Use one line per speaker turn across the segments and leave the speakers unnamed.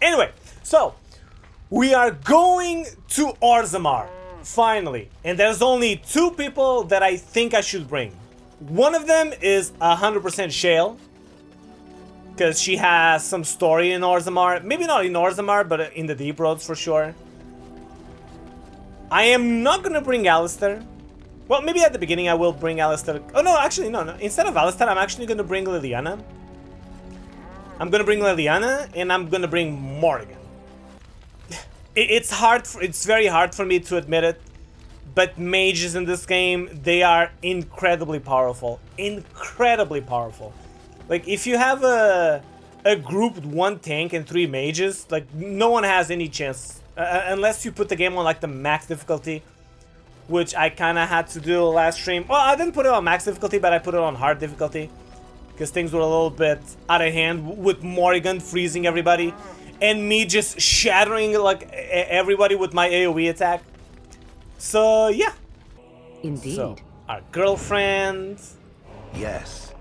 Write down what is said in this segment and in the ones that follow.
Anyway, so we are going to Orzammar, finally. And there's only 2 people that I think I should bring. One of them is 100% Shale, because she has some story in Orzammar. Maybe not in Orzammar, but in the Deep Roads for sure. I am not gonna bring Alistair. Well, maybe at the beginning I will bring Alistair. Oh no, actually no. Instead of Alistair, I'm actually gonna bring Liliana. I'm gonna bring Liliana, and I'm gonna bring Morrigan. It's very hard for me to admit it, but mages in this game, they are incredibly powerful. Incredibly powerful. Like, if you have a group with 1 tank and 3 mages, like, no one has any chance. Unless you put the game on, like, the max difficulty, which I kind of had to do last stream. Well, I didn't put it on max difficulty, but I put it on hard difficulty, because things were a little bit out of hand with Morrigan freezing everybody, and me just shattering, like, everybody with my AoE attack. So, yeah.
Indeed.
So, our girlfriend.
Yes.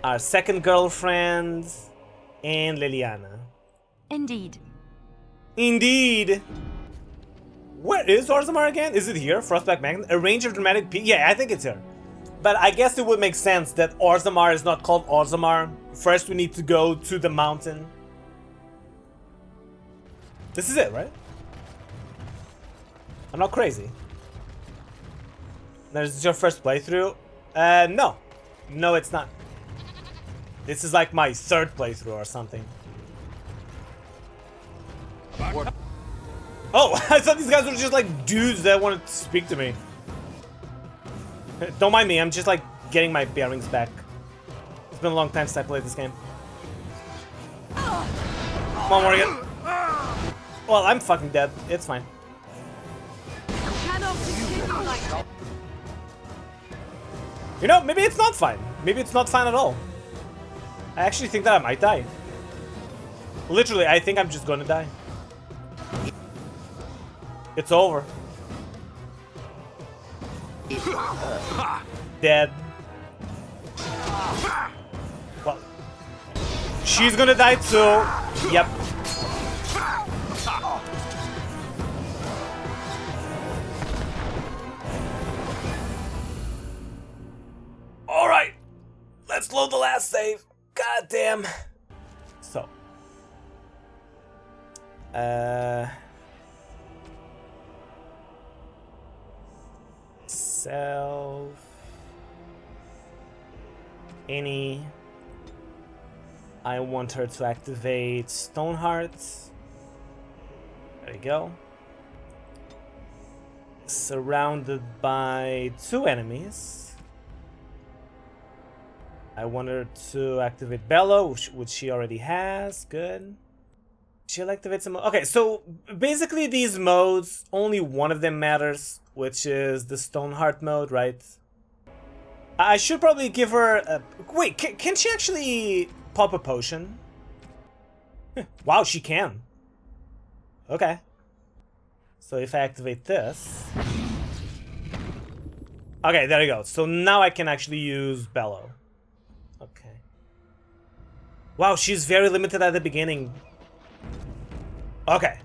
Our second girlfriend. And Liliana.
Indeed.
Indeed. Where is Orzammar again? Is it here? Frostback Magnet? A range of dramatic peak? Yeah, I think it's here. But I guess it would make sense that Orzammar is not called Orzammar. First we need to go to the mountain. This is it, right? I'm not crazy. This is your first playthrough? No. No, it's not. This is like my 3rd playthrough or something. Oh, I thought these guys were just like dudes that wanted to speak to me. Don't mind me, I'm just like getting my bearings back. It's been a long time since I played this game. Come on, Morrigan. Well, I'm fucking dead. It's fine. You know, maybe it's not fine. Maybe it's not fine at all. I actually think that I might die. Literally, I think I'm just gonna die. It's over. Dead. Well, she's gonna die too. Yep. Alright. Let's load the last save. God damn. So. Self. Any. I want her to activate Stoneheart. There you go. Surrounded by 2 enemies. I want her to activate Bellow, which she already has. Good. She'll activate some. Okay, so basically these modes, only one of them matters, which is the Stoneheart mode, right? I should probably give her a... Wait, can she actually pop a potion? Wow, she can. Okay. So if I activate this... Okay, there you go. So now I can actually use Bellow. Okay. Wow, she's very limited at the beginning. Okay.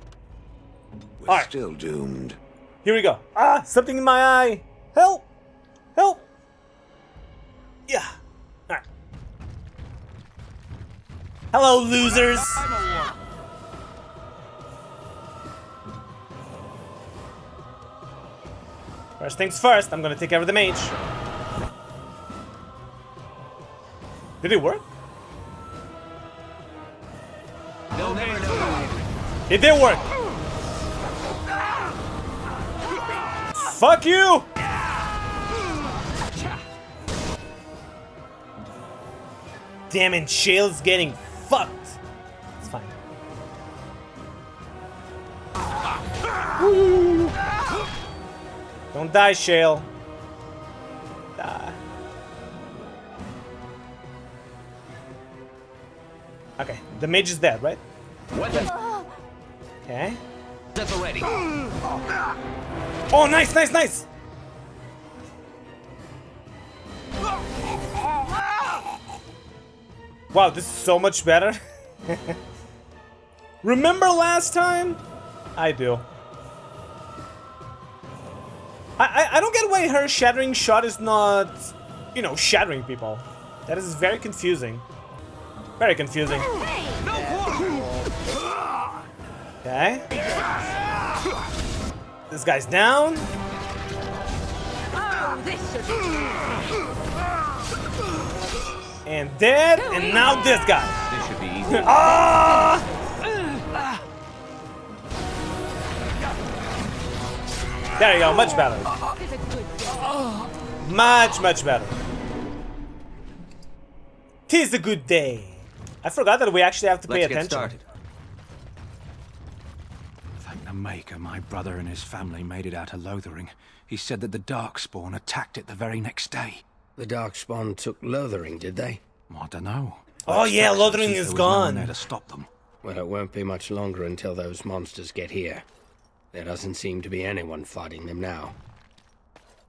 We're still doomed.
Here we go. Ah, something in my eye. Help! Help! Yeah. Alright. Hello, losers! First things first, I'm gonna take care of the mage. Did it work? It did work! Fuck you! Damn it, Shale's getting fucked. It's fine. Woo. Don't die, Shale. Die. Okay, the mage is dead, right? Okay.
That's already.
Oh, nice, nice, nice! Wow, this is so much better. Remember last time? I do. I don't get why her shattering shot is not, you know, shattering people. That is very confusing. Very confusing. Okay. This guy's down. And dead. And now this guy.
This should be easy.
Ah! There you go. Much better. Much better. 'Tis a good day. I forgot that we actually have to pay
Let's get
attention.
started.
Thank the Maker, my brother and his family made it out of Lothering. He said that the Darkspawn attacked it the very next day.
The Darkspawn took Lothering, did they?
I don't know.
Oh yeah, Lothering
Since
is
there was no one
gone.
there to stop them.
Well, it won't be much longer until those monsters get here. There doesn't seem to be anyone fighting them now.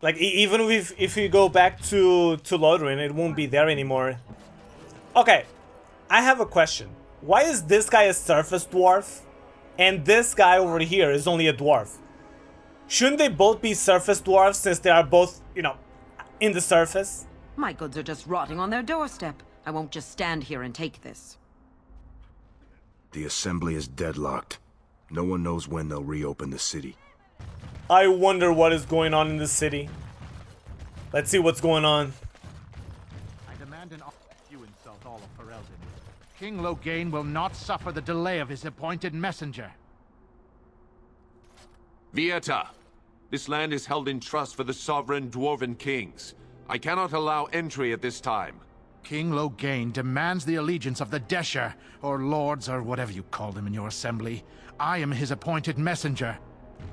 Like even if we go back to Lothering, it won't be there anymore. Okay, I have a question. Why is this guy a surface dwarf, and this guy over here is only a dwarf? Shouldn't they both be surface dwarves since they are both, you know, in the surface?
My goods are just rotting on their doorstep. I won't just stand here and take this.
The assembly is deadlocked. No one knows when they'll reopen the city.
I wonder what is going on in the city. Let's see what's going on.
I demand an you insult all of Ferelden. King Loghain will not suffer the delay of his appointed messenger.
Vieta, this land is held in trust for the sovereign dwarven kings. I cannot allow entry at this time.
King Loghain demands the allegiance of the Desher, or lords, or whatever you call them in your assembly. I am his appointed messenger.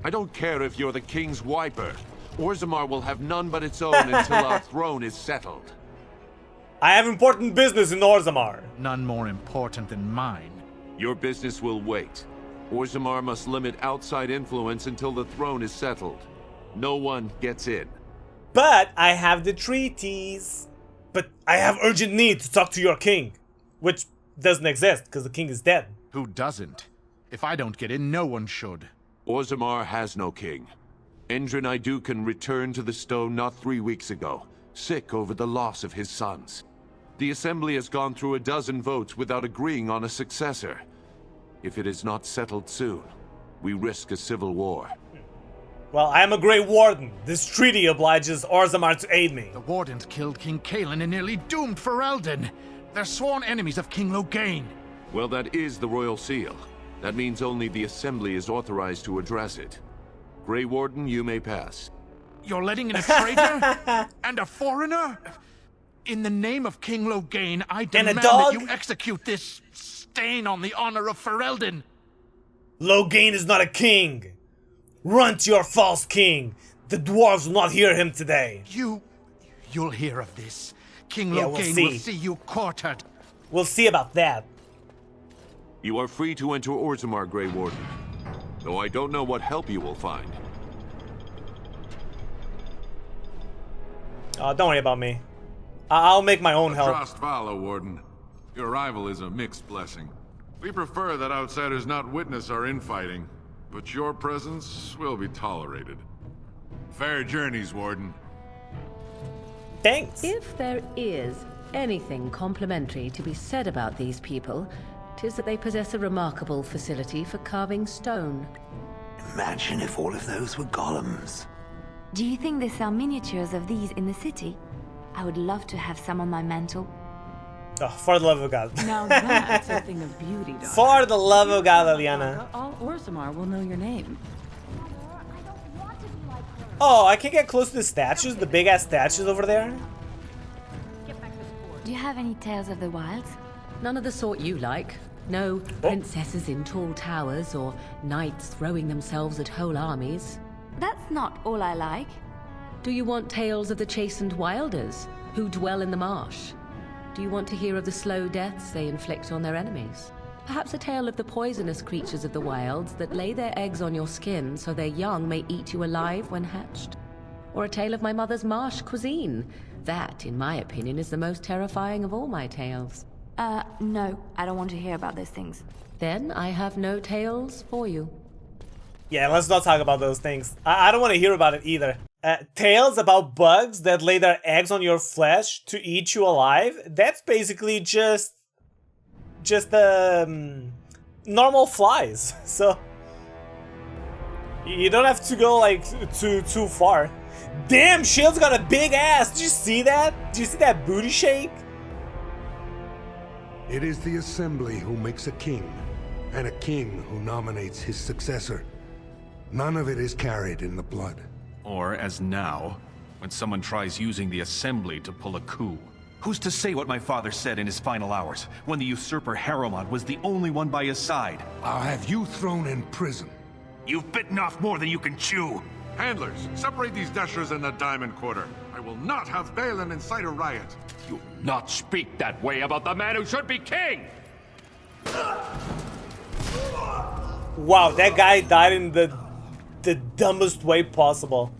I don't care if you're the king's wiper. Orzammar will have none but its own until our throne is settled.
I have important business in Orzammar.
None more important than mine.
Your business will wait. Orzammar must limit outside influence until the throne is settled. No one gets in.
But I have the treaties. But I have urgent need to talk to your king. Which doesn't exist, because the king is dead.
Who doesn't? If I don't get in, no one should.
Orzammar has no king. Endrin Idukan returned to the stone not 3 weeks ago, sick over the loss of his sons. The assembly has gone through a dozen votes without agreeing on a successor. If it is not settled soon, we risk a civil war.
Well, I am a Grey Warden. This treaty obliges Orzammar to aid me.
The Wardens killed King Cailan and nearly doomed Ferelden. They're sworn enemies of King Loghain.
Well, that is the royal seal. That means only the assembly is authorized to address it. Grey Warden, you may pass.
You're letting in a traitor? And a foreigner? In the name of King Loghain, I demand that you execute this stain on the honor of Ferelden.
Loghain is not a king. Run to your false king. The dwarves will not hear him today.
You'll hear of this. King
Yeah,
Loghain will see you quartered.
We'll see about that.
You are free to enter Orzammar, Grey Warden. Though I don't know what help you will find.
Don't worry about me. I'll make my own help.
Trust follow, Warden. Your arrival is a mixed blessing. We prefer that outsiders not witness our infighting, but your presence will be tolerated. Fair journeys, Warden.
Thanks.
If there is anything complimentary to be said about these people, 'tis that they possess a remarkable facility for carving stone.
Imagine if all of those were golems.
Do you think they sell miniatures of these in the city? I would love to have some on my mantle.
Oh, for the love of God.
Now that's a thing of beauty, daughter.
For the love of God, Liliana.
All Orzammar will know your name.
Oh, I can get close to the statues, the big ass statues over there.
Do you have any tales of the wilds?
None of the sort you like. No princesses in tall towers or knights throwing themselves at whole armies.
That's not all I like.
Do you want tales of the chastened wilders who dwell in the marsh? Do you want to hear of the slow deaths they inflict on their enemies? Perhaps a tale of the poisonous creatures of the wilds that lay their eggs on your skin so their young may eat you alive when hatched? Or a tale of my mother's marsh cuisine? That, in my opinion, is the most terrifying of all my tales.
No, I don't want to hear about those things.
Then I have no tales for you.
Yeah, let's not talk about those things. I don't want to hear about it either. Tales about bugs that lay their eggs on your flesh to eat you alive? That's basically just normal flies. So you don't have to go like too far. Damn, Shield's got a big ass. Did you see that? Did you see that booty shake?
It is the Assembly who makes a king, and a king who nominates his successor. None of it is carried in the blood.
Or, as now, when someone tries using the Assembly to pull a coup. Who's to say what my father said in his final hours, when the usurper Harrowmont was the only one by his side?
I'll have you thrown in prison.
You've bitten off more than you can chew.
Handlers, separate these dashers in the Diamond Quarter. I will not have Bhelen incite a riot.
You will not speak that way about the man who should be king!
Wow, that guy died in the dumbest way possible.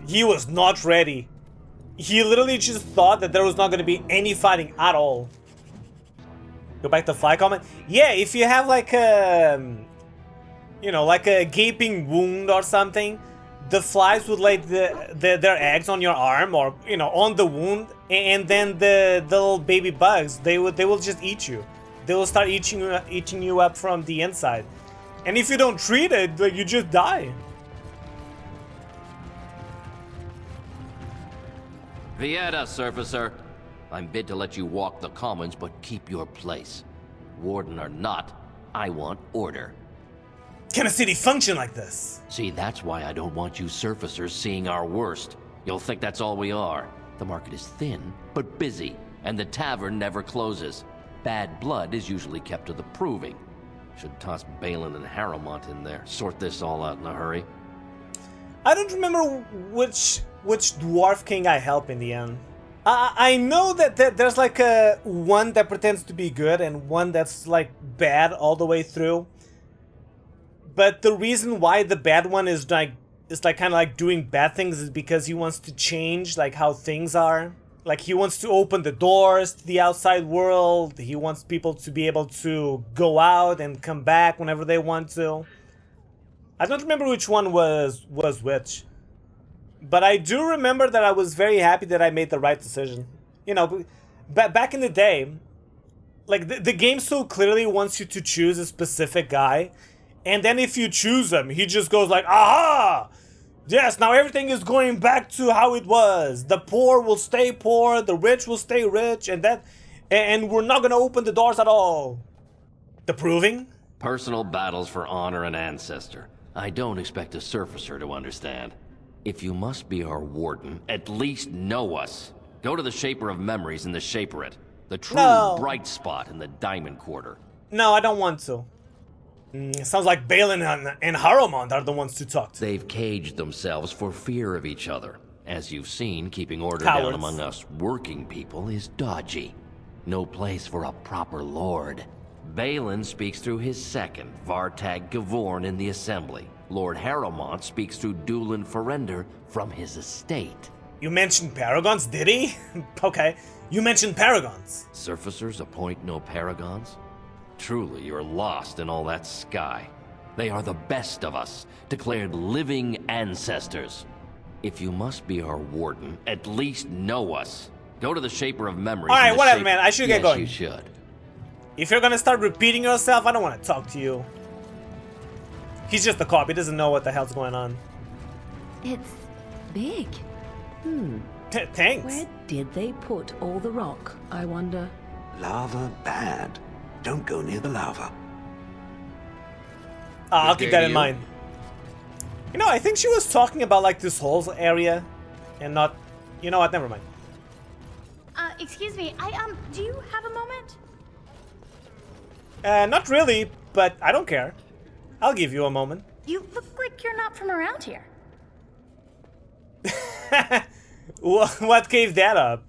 He was not ready. He literally just thought that there was not going to be any fighting at all. Go back to fly comment. Yeah, if you have like a, you know, like a gaping wound or something, the flies would lay their eggs on your arm or, you know, on the wound, and then the little baby bugs, they will just eat you. They will start eating you up from the inside. And if you don't treat it, like, you just die.
Vieta, surfacer. I'm bid to let you walk the commons, but keep your place. Warden or not, I want order.
Can a city function like this?
See, that's why I don't want you surfacers seeing our worst. You'll think that's all we are. The market is thin, but busy, and the tavern never closes. Bad blood is usually kept to the proving. Should toss Bhelen and Harrowmont in there. Sort this all out in a hurry.
I don't remember which dwarf king I help in the end. I know that there's like a one that pretends to be good and one that's like bad all the way through. But the reason why the bad one is kind of like doing bad things is because he wants to change like how things are. Like, he wants to open the doors to the outside world. He wants people to be able to go out and come back whenever they want to. I don't remember which one was which. But I do remember that I was very happy that I made the right decision. You know, back in the day, like, the game so clearly wants you to choose a specific guy. And then if you choose him, he just goes like, aha! Yes, now everything is going back to how it was. The poor will stay poor, the rich will stay rich, and we're not gonna open the doors at all. The proving?
Personal battles for honor and ancestor. I don't expect a surfacer to understand. If you must be our warden, at least know us. Go to the Shaper of Memories in the Shaperate. The true bright spot in the Diamond Quarter.
No, I don't want to. It sounds like Bhelen and Harrowmont are the ones to talk to.
They've caged themselves for fear of each other. As you've seen, keeping order
Cowards.
down among us working people is dodgy. No place for a proper lord. Bhelen speaks through his second, Vartag Gavorn, in the Assembly. Lord Harrowmont speaks through Dulin Ferender from his estate.
You mentioned paragons, did he? Okay, you mentioned paragons.
Surfacers appoint no paragons? Truly, you're lost in all that sky. They are the best of us, declared living ancestors. If you must be our warden, at least know us. Go to the Shaper of Memories.
Alright, whatever, man. I should get going.
You should.
If you're gonna start repeating yourself, I don't want to talk to you. He's just a cop. He doesn't know what the hell's going on.
It's big.
Thanks.
Where did they put all the rock, I wonder?
Lava bad. Don't go near the lava.
I'll keep that in mind. You know, I think she was talking about like this whole area and not... You know what? Never mind.
Excuse me. Do you have a moment?
Not really, but I don't care. I'll give you a moment.
You look like you're not from around here.
What gave that up?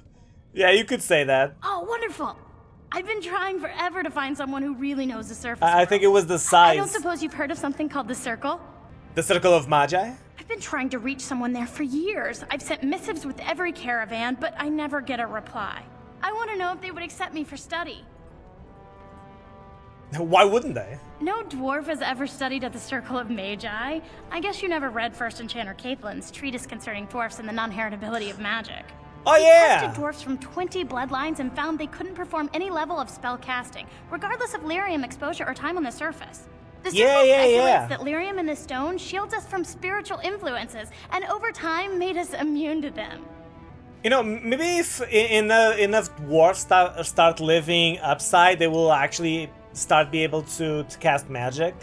Yeah, you could say that.
Oh, wonderful. I've been trying forever to find someone who really knows the surface.
I think it was the size.
I don't suppose you've heard of something called the Circle?
The Circle of Magi?
I've been trying to reach someone there for years. I've sent missives with every caravan, but I never get a reply. I want to know if they would accept me for study.
Why wouldn't they?
No dwarf has ever studied at the Circle of Magi. I guess you never read First Enchanter Caitlin's treatise concerning dwarfs and the non-heritability of magic.
Oh,
He
yeah!
tested dwarfs from 20 bloodlines and found they couldn't perform any level of spell casting, regardless of lyrium exposure or time on the surface. The circle speculates that lyrium in the stone shields us from spiritual influences, and over time made us immune to them.
You know, maybe if enough dwarves start living upside, they will actually start be able to cast magic.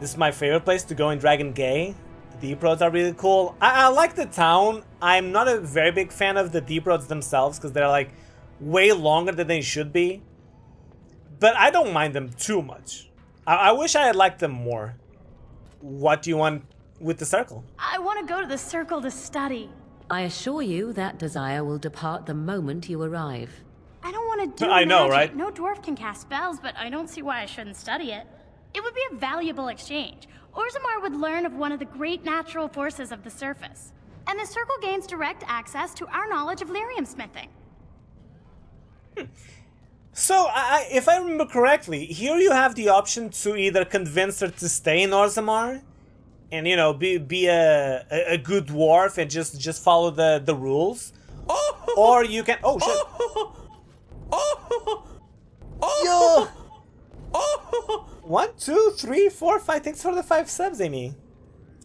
This is my favorite place to go in Dragon Gate. The deep roads are really cool. I like the town. I'm not a very big fan of the deep roads themselves because they're like way longer than they should be. But I don't mind them too much. I wish I had liked them more. What do you want with the circle?
I want to go to the circle to study.
I assure you that desire will depart the moment you arrive.
I don't want to do
I know,
magic.
right?
No dwarf can cast spells, but I don't see why I shouldn't study it. It would be a valuable exchange. Orzammar would learn of one of the great natural forces of the surface. And the circle gains direct access to our knowledge of lyrium smithing.
So, if I remember correctly, here you have the option to either convince her to stay in Orzammar and, you know, be a good dwarf and just follow the rules. Or you can... Oh, shit. Yo! 1, 2, 3, 4, 5. Thanks for the 5 subs, Amy.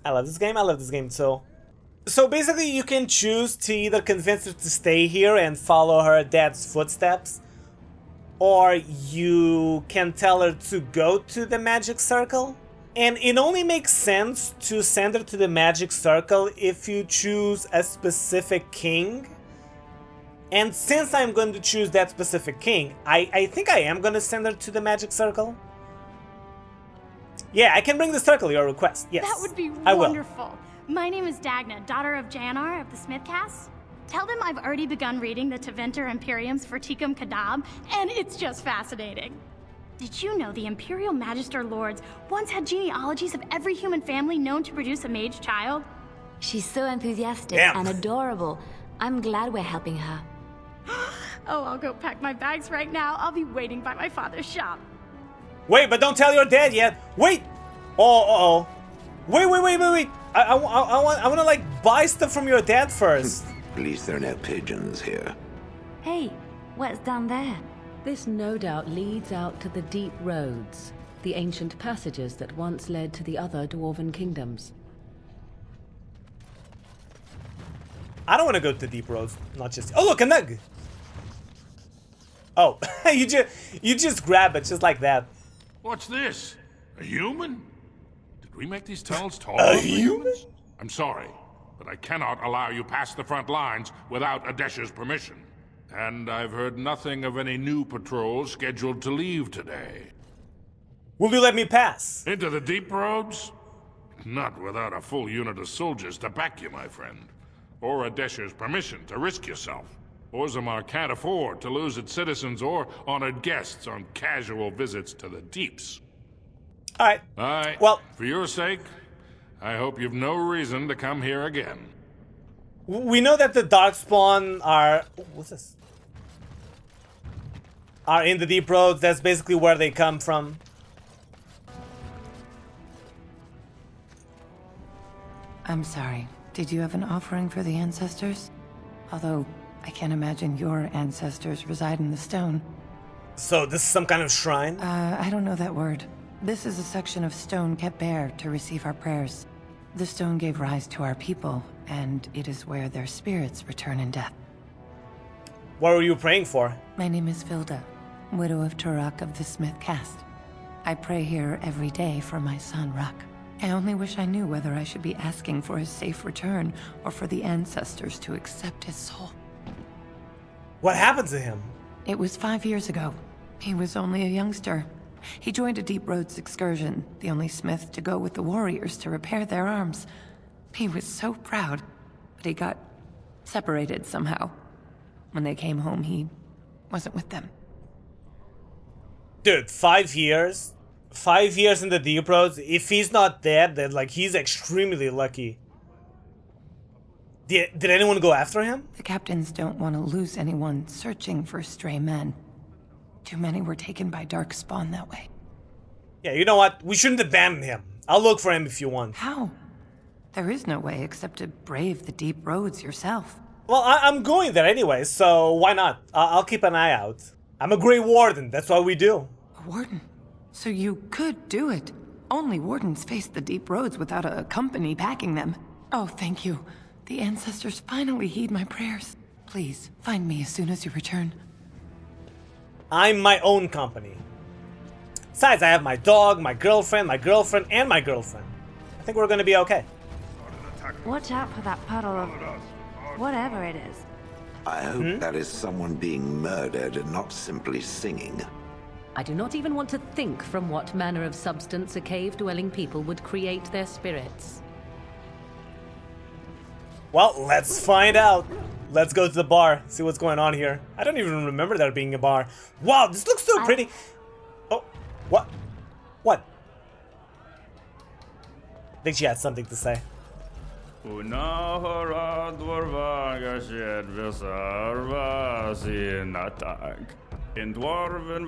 I love this game. I love this game too. So basically, you can choose to either convince her to stay here and follow her dad's footsteps, or you can tell her to go to the magic circle. And it only makes sense to send her to the magic circle if you choose a specific king. And since I'm going to choose that specific king, I think I am going to send her to the magic circle. Yeah, I can bring the circle your request. Yes,
That would be
I will.
wonderful. My name is Dagna, daughter of Janar of the Smithcast. Tell them I've already begun reading the Teventer Imperium's Verticum Kadab, and it's just fascinating. Did you know the Imperial Magister Lords once had genealogies of every human family known to produce a mage child?
She's so enthusiastic and adorable. I'm glad we're helping her.
Oh, I'll go pack my bags right now. I'll be waiting by my father's shop.
Wait, but don't tell your dad yet. Wait. Oh. Wait. I want to like buy stuff from your dad first.
At least there are no pigeons here.
Hey, what's down there?
This no doubt leads out to the deep roads, the ancient passages that once led to the other dwarven kingdoms.
I don't want to go to deep roads, not just... Oh, look, a nug! Oh, you just grab it, just like that.
What's this? A human? Did we make these tunnels tall?
A human?
I'm sorry, but I cannot allow you past the front lines without Adesha's permission. And I've heard nothing of any new patrols scheduled to leave today.
Will you let me pass?
Into the deep roads? Not without a full unit of soldiers to back you, my friend. Or Adesha's permission to risk yourself. Orzammar can't afford to lose its citizens or honored guests on casual visits to the deeps.
Alright.
Well, for your sake, I hope you've no reason to come here again.
We know that the Darkspawn are... What's this? Are in the deep roads. That's basically where they come from.
I'm sorry. Did you have an offering for the ancestors? Although, I can't imagine your ancestors reside in the stone.
So this is some kind of shrine?
I don't know that word. This is a section of stone kept bare to receive our prayers. The stone gave rise to our people, and it is where their spirits return in death.
What were you praying for?
My name is Filda, widow of Turok of the Smith caste. I pray here every day for my son, Ruck. I only wish I knew whether I should be asking for his safe return or for the ancestors to accept his soul.
What happened to him?
It was 5 years ago. He was only a youngster. He joined a Deep Roads excursion, the only smith to go with the warriors to repair their arms. He was so proud, but he got separated somehow. When they came home, he wasn't with them.
Dude, 5 years? 5 years in the deep roads? If he's not dead, then like he's extremely lucky. Did anyone go after him?
The captains don't want to lose anyone searching for stray men. Too many were taken by Darkspawn that way.
Yeah, you know what? We shouldn't abandon him. I'll look for him if you want.
How? There is no way except to brave the deep roads yourself.
Well, I'm going there anyway, so why not? I'll keep an eye out. I'm a Grey Warden, that's what we do.
A warden? So you could do it. Only wardens face the deep roads without a company packing them. Oh, thank you. The ancestors finally heed my prayers. Please, find me as soon as you return.
I'm my own company. Besides, I have my dog, my girlfriend, and my girlfriend. I think we're gonna be okay.
Watch out for that puddle of whatever it is.
I hope that is someone being murdered and not simply singing.
I do not even want to think from what manner of substance a cave-dwelling people would create their spirits.
Well, let's find out. Let's go to the bar, see what's going on here. I don't even remember there being a bar. Wow, this looks so pretty. Oh, what? What? I think she had something to say.
In dwarven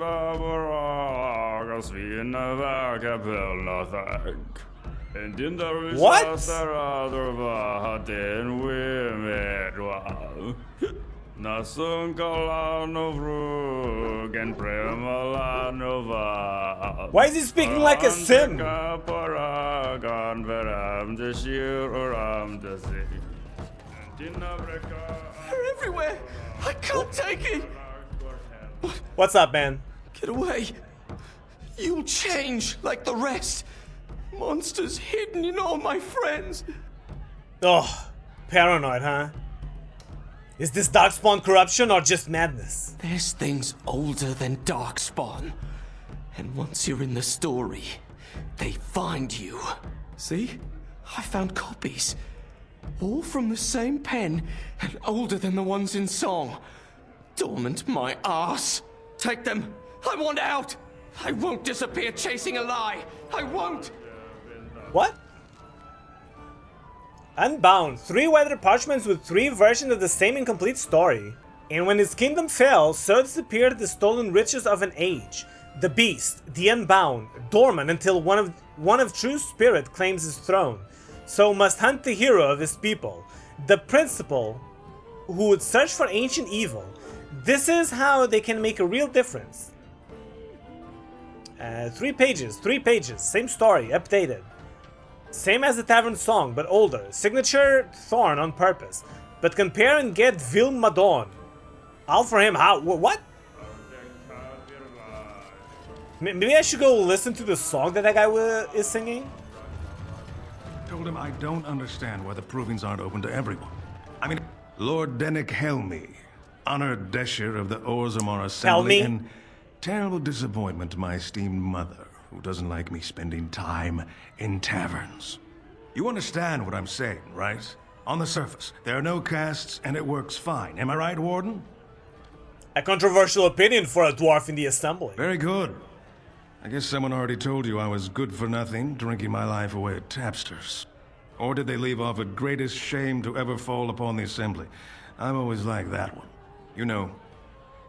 and in the
why is he speaking like a sim?
They're
everywhere! I can't take it!
What's up, man?
Get away! You'll change like the rest! Monsters hidden in all my friends!
Oh, paranoid, huh? Is this Darkspawn corruption or just madness?
There's things older than Darkspawn. And once you're in the story, they find you. See? I found copies. All from the same pen and older than the ones in song. Dormant my ass. Take them. I want out. I won't disappear chasing a lie. I won't.
What? Unbound. 3 weathered parchments with 3 versions of the same incomplete story. And when his kingdom fell, so disappeared the stolen riches of an age. The beast, the unbound, dormant until one of true spirit claims his throne. So must hunt the hero of his people, the principal who would search for ancient evil. This is how they can make a real difference. 3 pages, same story, updated. Same as the Tavern song, but older. Signature Thorn on purpose. But compare and get Vil Madon. All for him, how? What? Maybe I should go listen to the song that guy is singing?
Told him I don't understand why the provings aren't open to everyone. I mean, Lord Dennick Helmy, honored Desher of the Orzammar Assembly, and terrible disappointment to my esteemed mother, who doesn't like me spending time in taverns. You understand what I'm saying, right? On the surface, there are no castes, and it works fine. Am I right, Warden?
A controversial opinion for a dwarf in the Assembly.
Very good. I guess someone already told you I was good for nothing, drinking my life away at tapsters. Or did they leave off at greatest shame to ever fall upon the Assembly? I've always liked that one. You know,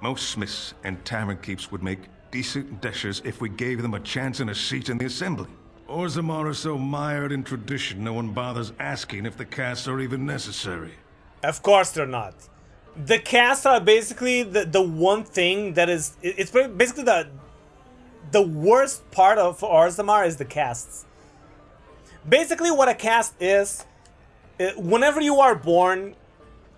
most smiths and tavern keeps would make decent deshers if we gave them a chance and a seat in the Assembly. Orzammar are so mired in tradition, no one bothers asking if the castes are even necessary.
Of course they're not. The castes are basically the one thing that is... It's basically the worst part of Orzammar is the castes. Basically what a caste is, whenever you are born,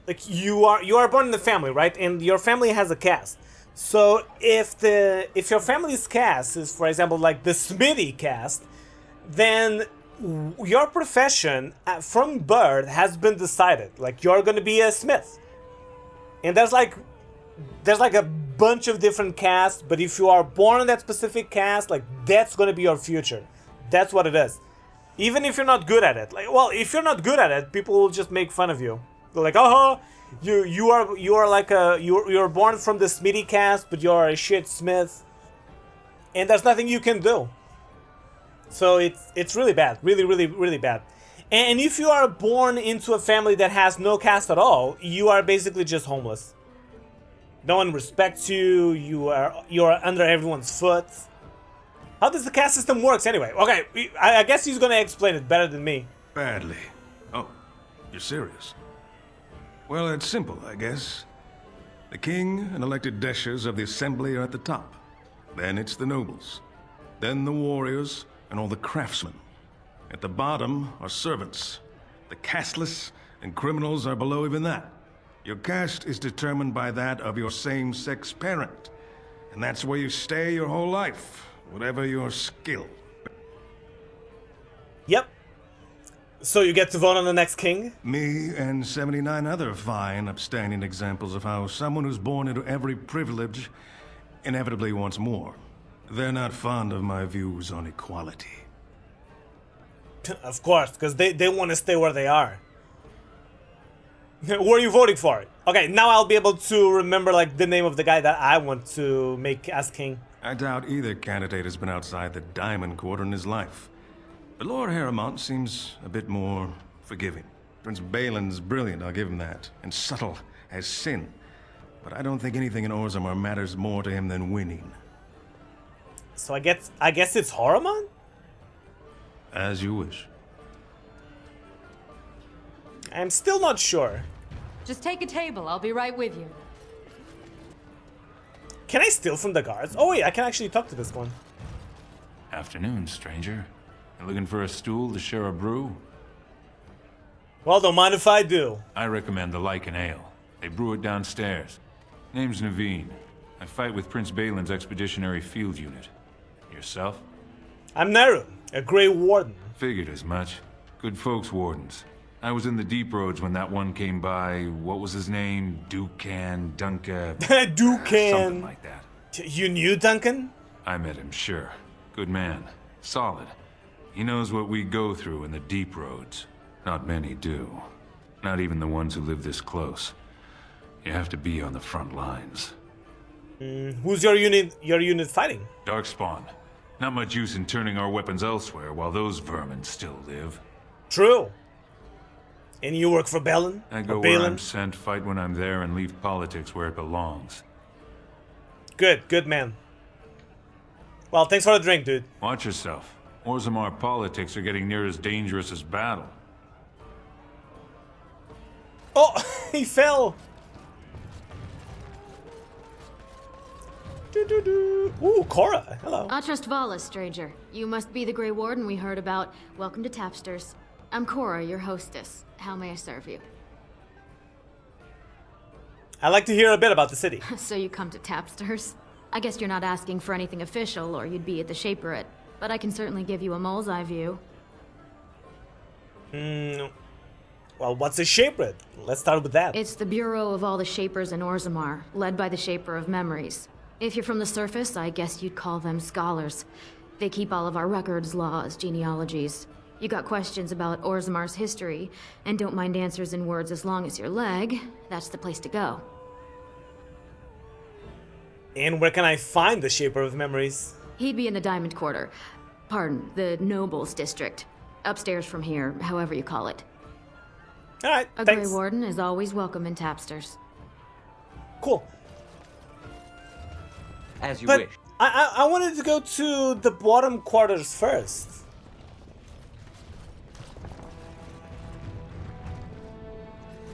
like you are born in the family, right? And your family has a caste. So if your family's caste is, for example, like the smithy caste, then your profession from birth has been decided. Like you're gonna be a smith. And there's like a bunch of different castes, but if you are born in that specific caste, like that's gonna be your future. That's what it is. Even if you're not good at it. Like, well, if you're not good at it, people will just make fun of you. They're like, oh, you're born from the smithy caste, but you're a shit smith, and there's nothing you can do. So it's really bad, really bad. And if you are born into a family that has no caste at all, you are basically just homeless. No one respects you. You are under everyone's foot. How does the caste system works anyway? Okay, I guess he's gonna explain it better than me.
Badly. Oh, you're serious? Well, it's simple, I guess. The king and elected deshers of the assembly are at the top. Then it's the nobles. Then the warriors and all the craftsmen. At the bottom are servants. The casteless and criminals are below even that. Your caste is determined by that of your same-sex parent. And that's where you stay your whole life, whatever your skill.
Yep. So you get to vote on the next king?
Me and 79 other fine, upstanding examples of how someone who's born into every privilege inevitably wants more. They're not fond of my views on equality.
Of course, because they want to stay where they are. Who are you voting for? Okay, now I'll be able to remember like the name of the guy that I want to make as king.
I doubt either candidate has been outside the Diamond Quarter in his life. But Lord Harrowmont seems a bit more forgiving. Prince Bhelen's brilliant, I'll give him that, and subtle as sin. But I don't think anything in Orzammar matters more to him than winning.
So I guess it's Harrowmont?
As you wish.
I'm still not sure.
Just take a table. I'll be right with you.
Can I steal from the guards? Oh wait, I can actually talk to this one.
Afternoon, stranger. You looking for a stool to share a brew?
Well, don't mind if I do.
I recommend the Lycan Ale. They brew it downstairs. Name's Naveen. I fight with Prince Bhelen's expeditionary field unit. Yourself?
I'm Nairux, a Grey Warden.
Figured as much. Good folks, wardens. I was in the deep roads when that one came by. What was his name? Duncan.
Something
like that.
You knew Duncan?
I met him, sure. Good man. Solid. He knows what we go through in the deep roads. Not many do. Not even the ones who live this close. You have to be on the front lines.
Who's your unit fighting?
Darkspawn. Not much use in turning our weapons elsewhere while those vermin still live.
True. And you work for Bhelen?
I go where I'm sent, fight when I'm there, and leave politics where it belongs.
Good man. Well, thanks for the drink, dude.
Watch yourself. Orzammar politics are getting near as dangerous as battle.
Oh, he fell. Ooh, Cora, hello.
Atrust Vala, stranger. You must be the Grey Warden we heard about. Welcome to Tapsters. I'm Cora, your hostess. How may I serve you?
I'd like to hear a bit about the city.
So you come to Tapsters? I guess you're not asking for anything official, or you'd be at the shaperate. But I can certainly give you a mole's eye view.
Well, what's a shaperate? Let's start with that.
It's the bureau of all the shapers in Orzammar, led by the Shaper of Memories. If you're from the surface, I guess you'd call them scholars. They keep all of our records, laws, genealogies. You got questions about Orzammar's history, and don't mind answers in words as long as your leg, that's the place to go.
And where can I find the Shaper of Memories?
He'd be in the Diamond Quarter. Pardon, the Nobles District. Upstairs from here, however you call it.
Alright,
A
thanks.
Grey Warden is always welcome in Tapsters.
Cool.
As you
but
wish.
I wanted to go to the bottom quarters first.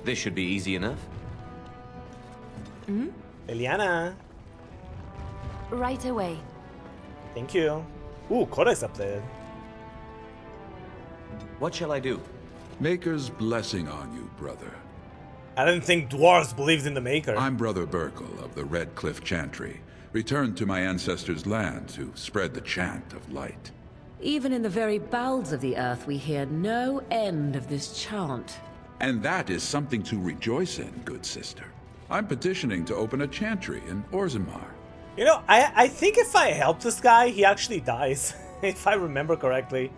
This should be easy enough.
Eliana.
Right away.
Thank you. Ooh, Kora's up there.
What shall I do?
Maker's blessing on you, brother.
I didn't think dwarves believed in the Maker.
I'm Brother Burkel of the Red Cliff Chantry, returned to my ancestors' land to spread the chant of light.
Even in the very bowels of the earth, we hear no end of this chant.
And that is something to rejoice in, good sister. I'm petitioning to open a chantry in Orzammar.
You know, I think if I help this guy, he actually dies, if I remember correctly.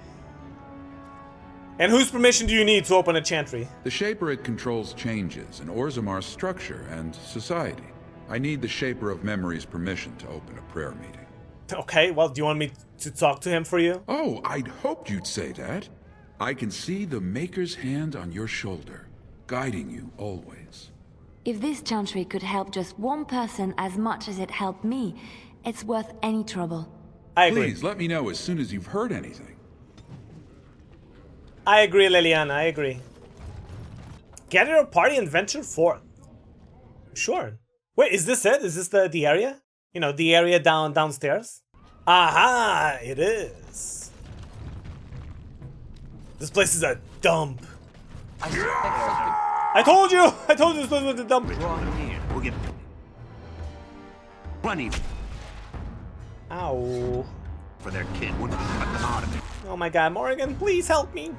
And whose permission do you need to open a chantry?
The shaperate controls changes in Orzammar's structure and society. I need the Shaper of Memories' permission to open a prayer meeting.
Okay, well, do you want me to talk to him for you?
Oh, I'd hoped you'd say that. I can see the Maker's hand on your shoulder, guiding you always.
If this chantry could help just one person as much as it helped me, it's worth any trouble.
I agree.
Please let me know as soon as you've heard anything.
I agree, Liliana, I agree. Gather a party and venture forth. Sure. Wait, is this it? Is this the area? You know, the area downstairs? Aha, it is. This place is a dump. I told you! I told you this place was a dump.
We'll get running
Ow.
for their kid. Wouldn't we cut them out of it?
Oh my god, Morrigan, please help me.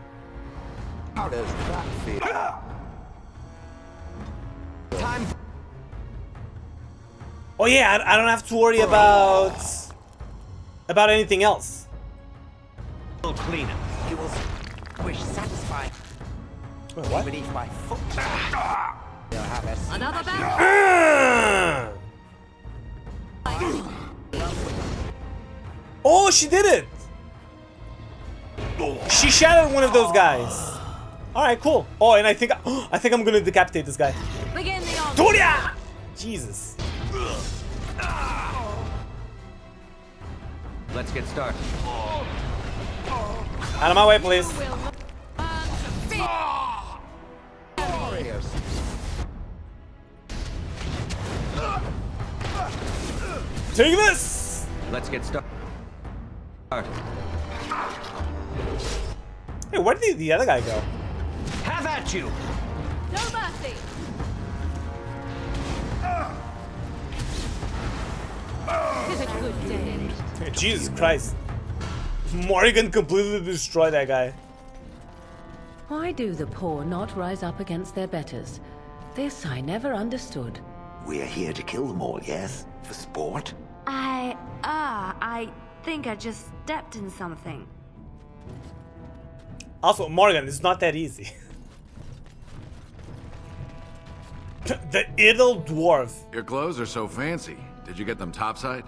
How does that feel? Time.
Oh yeah, I don't have to worry about anything else.
We'll clean it. You will wish satisfied.
Wait, what?
Beneath my foot. They'll have us.
Another battle.
Oh, she did it! She shattered one of those guys. All right, cool. Oh, and I think I'm gonna decapitate this guy.
Begin the onslaught.
Turia! Jesus.
Let's get started.
Out of my way, please. Take this!
Let's get started.
Hey, where did the other guy go?
Have at you!
No mercy. Tis a good day.
Hey, Jesus Christ. Morrigan completely destroyed that guy.
Why do the poor not rise up against their betters? This I never understood.
We're here to kill them all, yes? For sport?
I think I just stepped in something.
Also, Morgan, it's not that easy. The idle dwarf.
Your clothes are so fancy. Did you get them topside?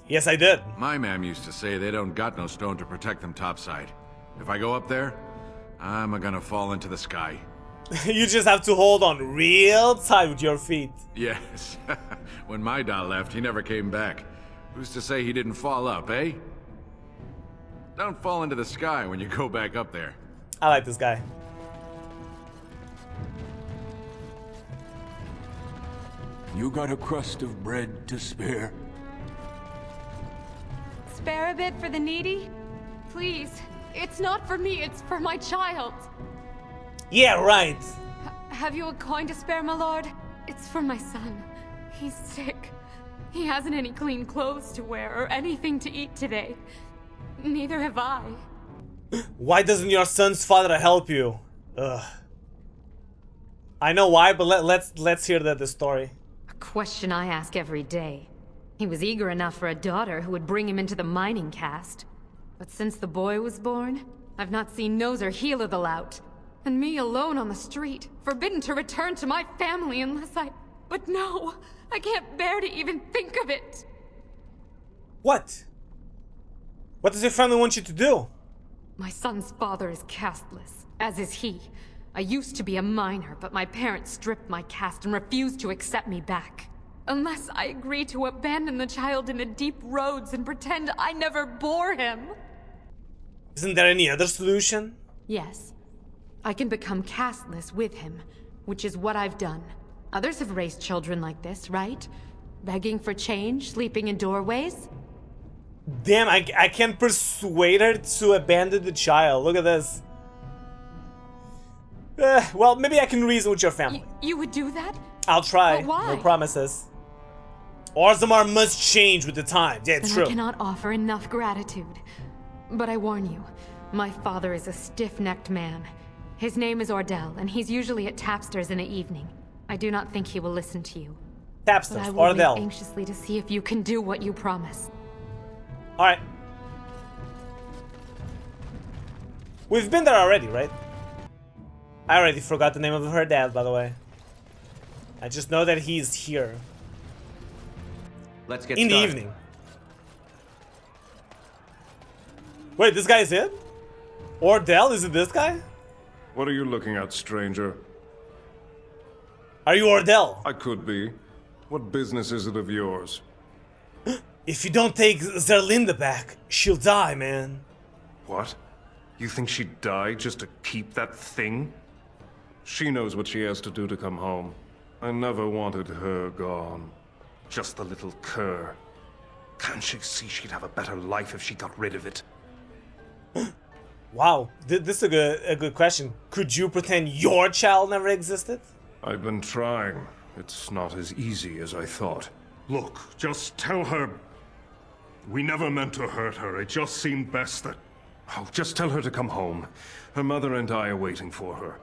Yes, I did.
My mam used to say they don't got no stone to protect them topside. If I go up there, I'm gonna fall into the sky.
You just have to hold on real tight with your feet.
Yes. When my dad left, he never came back. Who's to say he didn't fall up, eh? Don't fall into the sky when you go back up there.
I like this guy.
You got a crust of bread to spare?
Spare a bit for the needy? Please. It's not for me, it's for my child.
Yeah, right.
Have you a coin to spare, my lord? It's for my son. He's sick. He hasn't any clean clothes to wear or anything to eat today. Neither have I.
Why doesn't your son's father help you? Ugh. I know why, but let's hear the story.
A question I ask every day. He was eager enough for a daughter who would bring him into the mining caste. But since the boy was born, I've not seen nose or heel of the lout. And me alone on the street, forbidden to return to my family unless I... But no, I can't bear to even think of it.
What? What does your family want you to do?
My son's father is casteless, as is he. I used to be a miner, but my parents stripped my caste and refused to accept me back. Unless I agree to abandon the child in the deep roads and pretend I never bore him.
Isn't there any other solution?
Yes. I can become casteless with him, which is what I've done. Others have raised children like this, right? Begging for change, sleeping in doorways?
Damn, I can't persuade her to abandon the child. Look at this. Well, maybe I can reason with your family.
You would do that?
I'll try.
But why?
No promises. Orzammar must change with the times. Yeah, it's
Then
true.
I cannot offer enough gratitude. But I warn you, my father is a stiff-necked man. His name is Ordell, and he's usually at Tapster's in the evening. I do not think he will listen to you.
Tapster's,
but I will
Ordell.
wait anxiously to see if you can do what you promise.
Alright. We've been there already, right? I already forgot the name of her dad, by the way. I just know that he's here.
Let's get
in
started.
the evening. Wait, this guy is it? Ordell, is it this guy?
What are you looking at, stranger?
Are you Ordell?
I could be. What business is it of yours?
If you don't take Zerlinda back, she'll die, man.
What? You think she'd die just to keep that thing? She knows what she has to do to come home. I never wanted her gone. Just the little cur. Can't she see she'd have a better life if she got rid of it?
Wow, this is a good question. Could you pretend your child never existed?
I've been trying. It's not as easy as I thought. Look, just tell her... We never meant to hurt her. It just seemed best that... Oh, just tell her to come home. Her mother and I are waiting for her.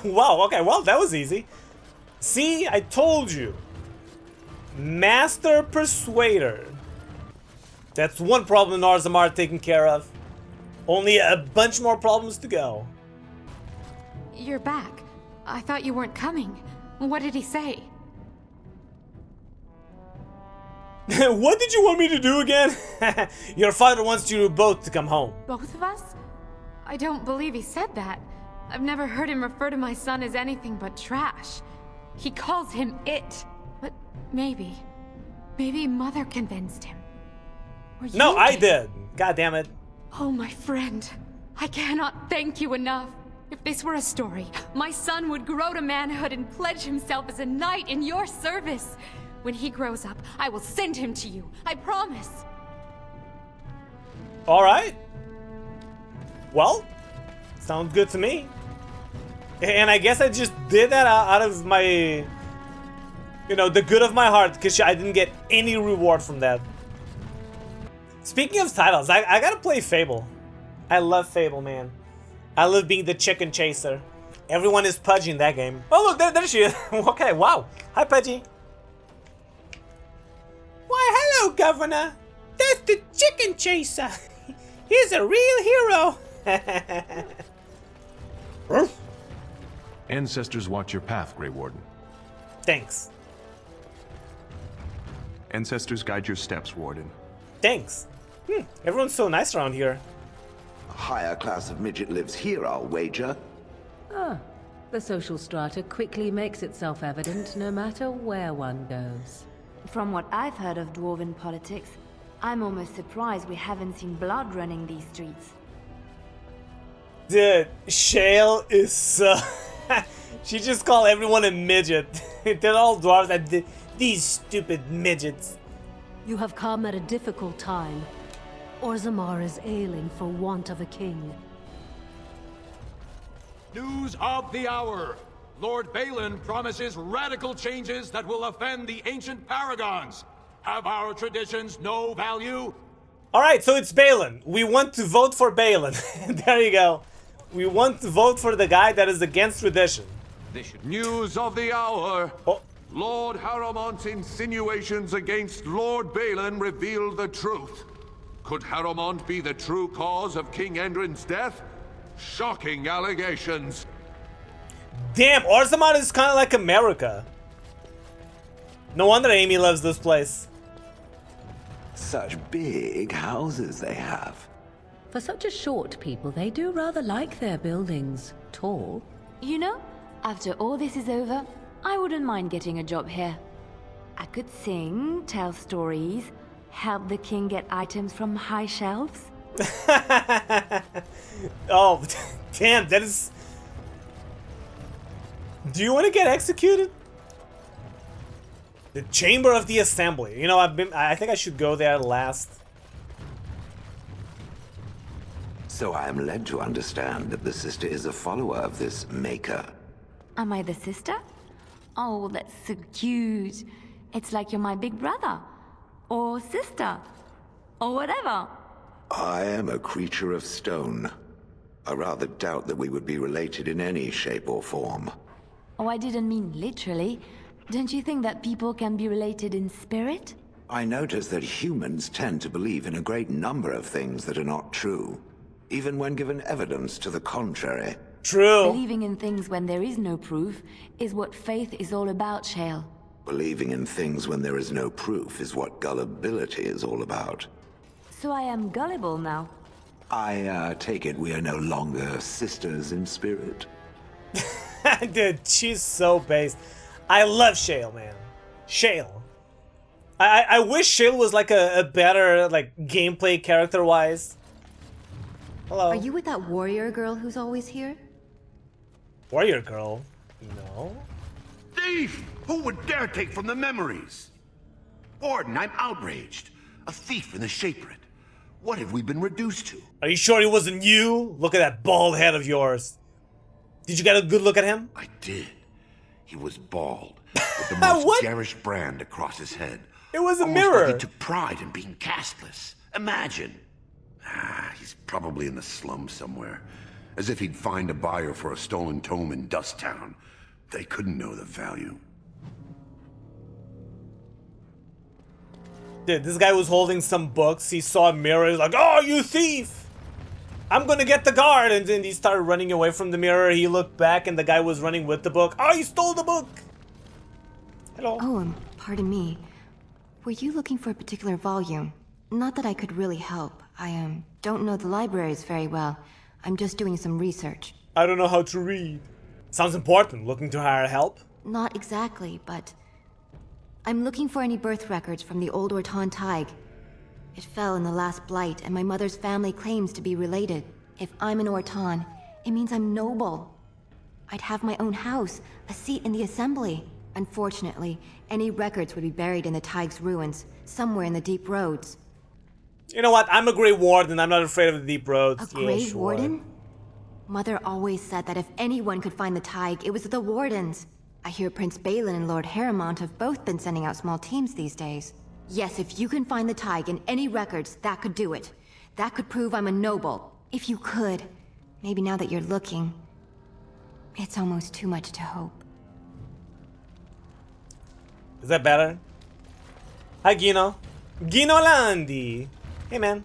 Wow, okay, well, that was easy. See, I told you. Master Persuader. That's one problem in Orzammar taken care of. Only a bunch more problems to go.
You're back. I thought you weren't coming. What did he say?
What did you want me to do again? Your father wants you both to come home.
Both of us? I don't believe he said that. I've never heard him refer to my son as anything but trash. He calls him it. But maybe Mother convinced him. Or
No,
you
I did. God damn it.
Oh, my friend. I cannot thank you enough. If this were a story, my son would grow to manhood and pledge himself as a knight in your service. When he grows up, I will send him to you. I promise.
All right. Well, sounds good to me. And I guess I just did that out of my, you know, the good of my heart, because I didn't get any reward from that. Speaking of titles, I gotta play Fable. I love Fable, man. I love being the chicken chaser. Everyone is Pudgy in that game. Oh, look, there she is. Okay, wow. Hi, Pudgy. Why, hello, Governor. That's the chicken chaser. He's a real hero.
Ancestors watch your path, Grey Warden.
Thanks.
Ancestors guide your steps, Warden.
Thanks. Everyone's so nice around here.
A higher class of midget lives here, I'll wager.
Ah, the social strata quickly makes itself evident no matter where one goes.
From what I've heard of dwarven politics, I'm almost surprised we haven't seen blood running these streets.
Dude, Shale is so... She just called everyone a midget. They're all dwarves and these stupid midgets.
You have come at a difficult time. Orzammar is ailing for want of a king.
News of the hour! Lord Bhelen promises radical changes that will offend the ancient paragons. Have our traditions no value?
Alright, so it's Bhelen. We want to vote for Bhelen. There you go. We want to vote for the guy that is against tradition.
News of the hour! Lord Harrowmont's insinuations against Lord Bhelen revealed the truth. Could Harrowmont be the true cause of King Endrin's death? Shocking allegations.
Damn, Orzammar is kind of like America. No wonder Amy loves this place.
Such big houses they have.
For such a short people, they do rather like their buildings tall.
You know, after all this is over, I wouldn't mind getting a job here. I could sing, tell stories, help the king get items from high shelves.
Oh, damn, that is... Do you want to get executed? The Chamber of the Assembly. You know, I think I should go there last.
So I am led to understand that the sister is a follower of this maker.
Am I the sister? Oh, that's so cute. It's like you're my big brother. Or sister. Or whatever.
I am a creature of stone. I rather doubt that we would be related in any shape or form.
Oh, I didn't mean literally. Don't you think that people can be related in spirit?
I notice that humans tend to believe in a great number of things that are not true, even when given evidence to the contrary.
True.
Believing in things when there is no proof is what faith is all about, Shale.
Believing in things when there is no proof is what gullibility is all about.
So I am gullible now.
I take it we are no longer sisters in spirit.
Dude, she's so based. I love Shale, man. Shale. I wish Shale was like a better like gameplay character-wise. Hello.
Are you with that warrior girl who's always here?
Warrior girl? No.
Thief! Who would dare take from the memories? Warden, I'm outraged. A thief in the shaperate. What have we been reduced to?
Are you sure it wasn't you? Look at that bald head of yours. Did you get a good look at him?
I did. He was bald, with the most garish brand across his head.
It was a
Almost
mirror.
Like he took pride in being castless. Imagine. He's probably in the slums somewhere. As if he'd find a buyer for a stolen tome in Dust Town. They couldn't know the value.
Dude, this guy was holding some books. He saw a mirror. He's like, "Oh, you thief! I'm gonna get the guard!" And then he started running away from the mirror. He looked back, and the guy was running with the book. Oh, you stole the book! Hello.
Oh, pardon me. Were you looking for a particular volume? Not that I could really help. I don't know the libraries very well. I'm just doing some research.
I don't know how to read. Sounds important. Looking to hire help?
Not exactly, but I'm looking for any birth records from the old Orton Tig. It fell in the last blight, and my mother's family claims to be related. If I'm an Orton, it means I'm noble. I'd have my own house, a seat in the assembly. Unfortunately, any records would be buried in the Tig's ruins, somewhere in the deep roads.
You know what? I'm a Grey Warden. I'm not afraid of the deep roads.
A Grey Warden? Mother always said that if anyone could find the Tig, it was the Wardens. I hear Prince Bhelen and Lord Harrimont have both been sending out small teams these days. Yes, if you can find the Tig in any records, that could do it. That could prove I'm a noble. If you could. Maybe now that you're looking, it's almost too much to hope.
Is that better? Hi, Gino. Gino Landi. Hey, man.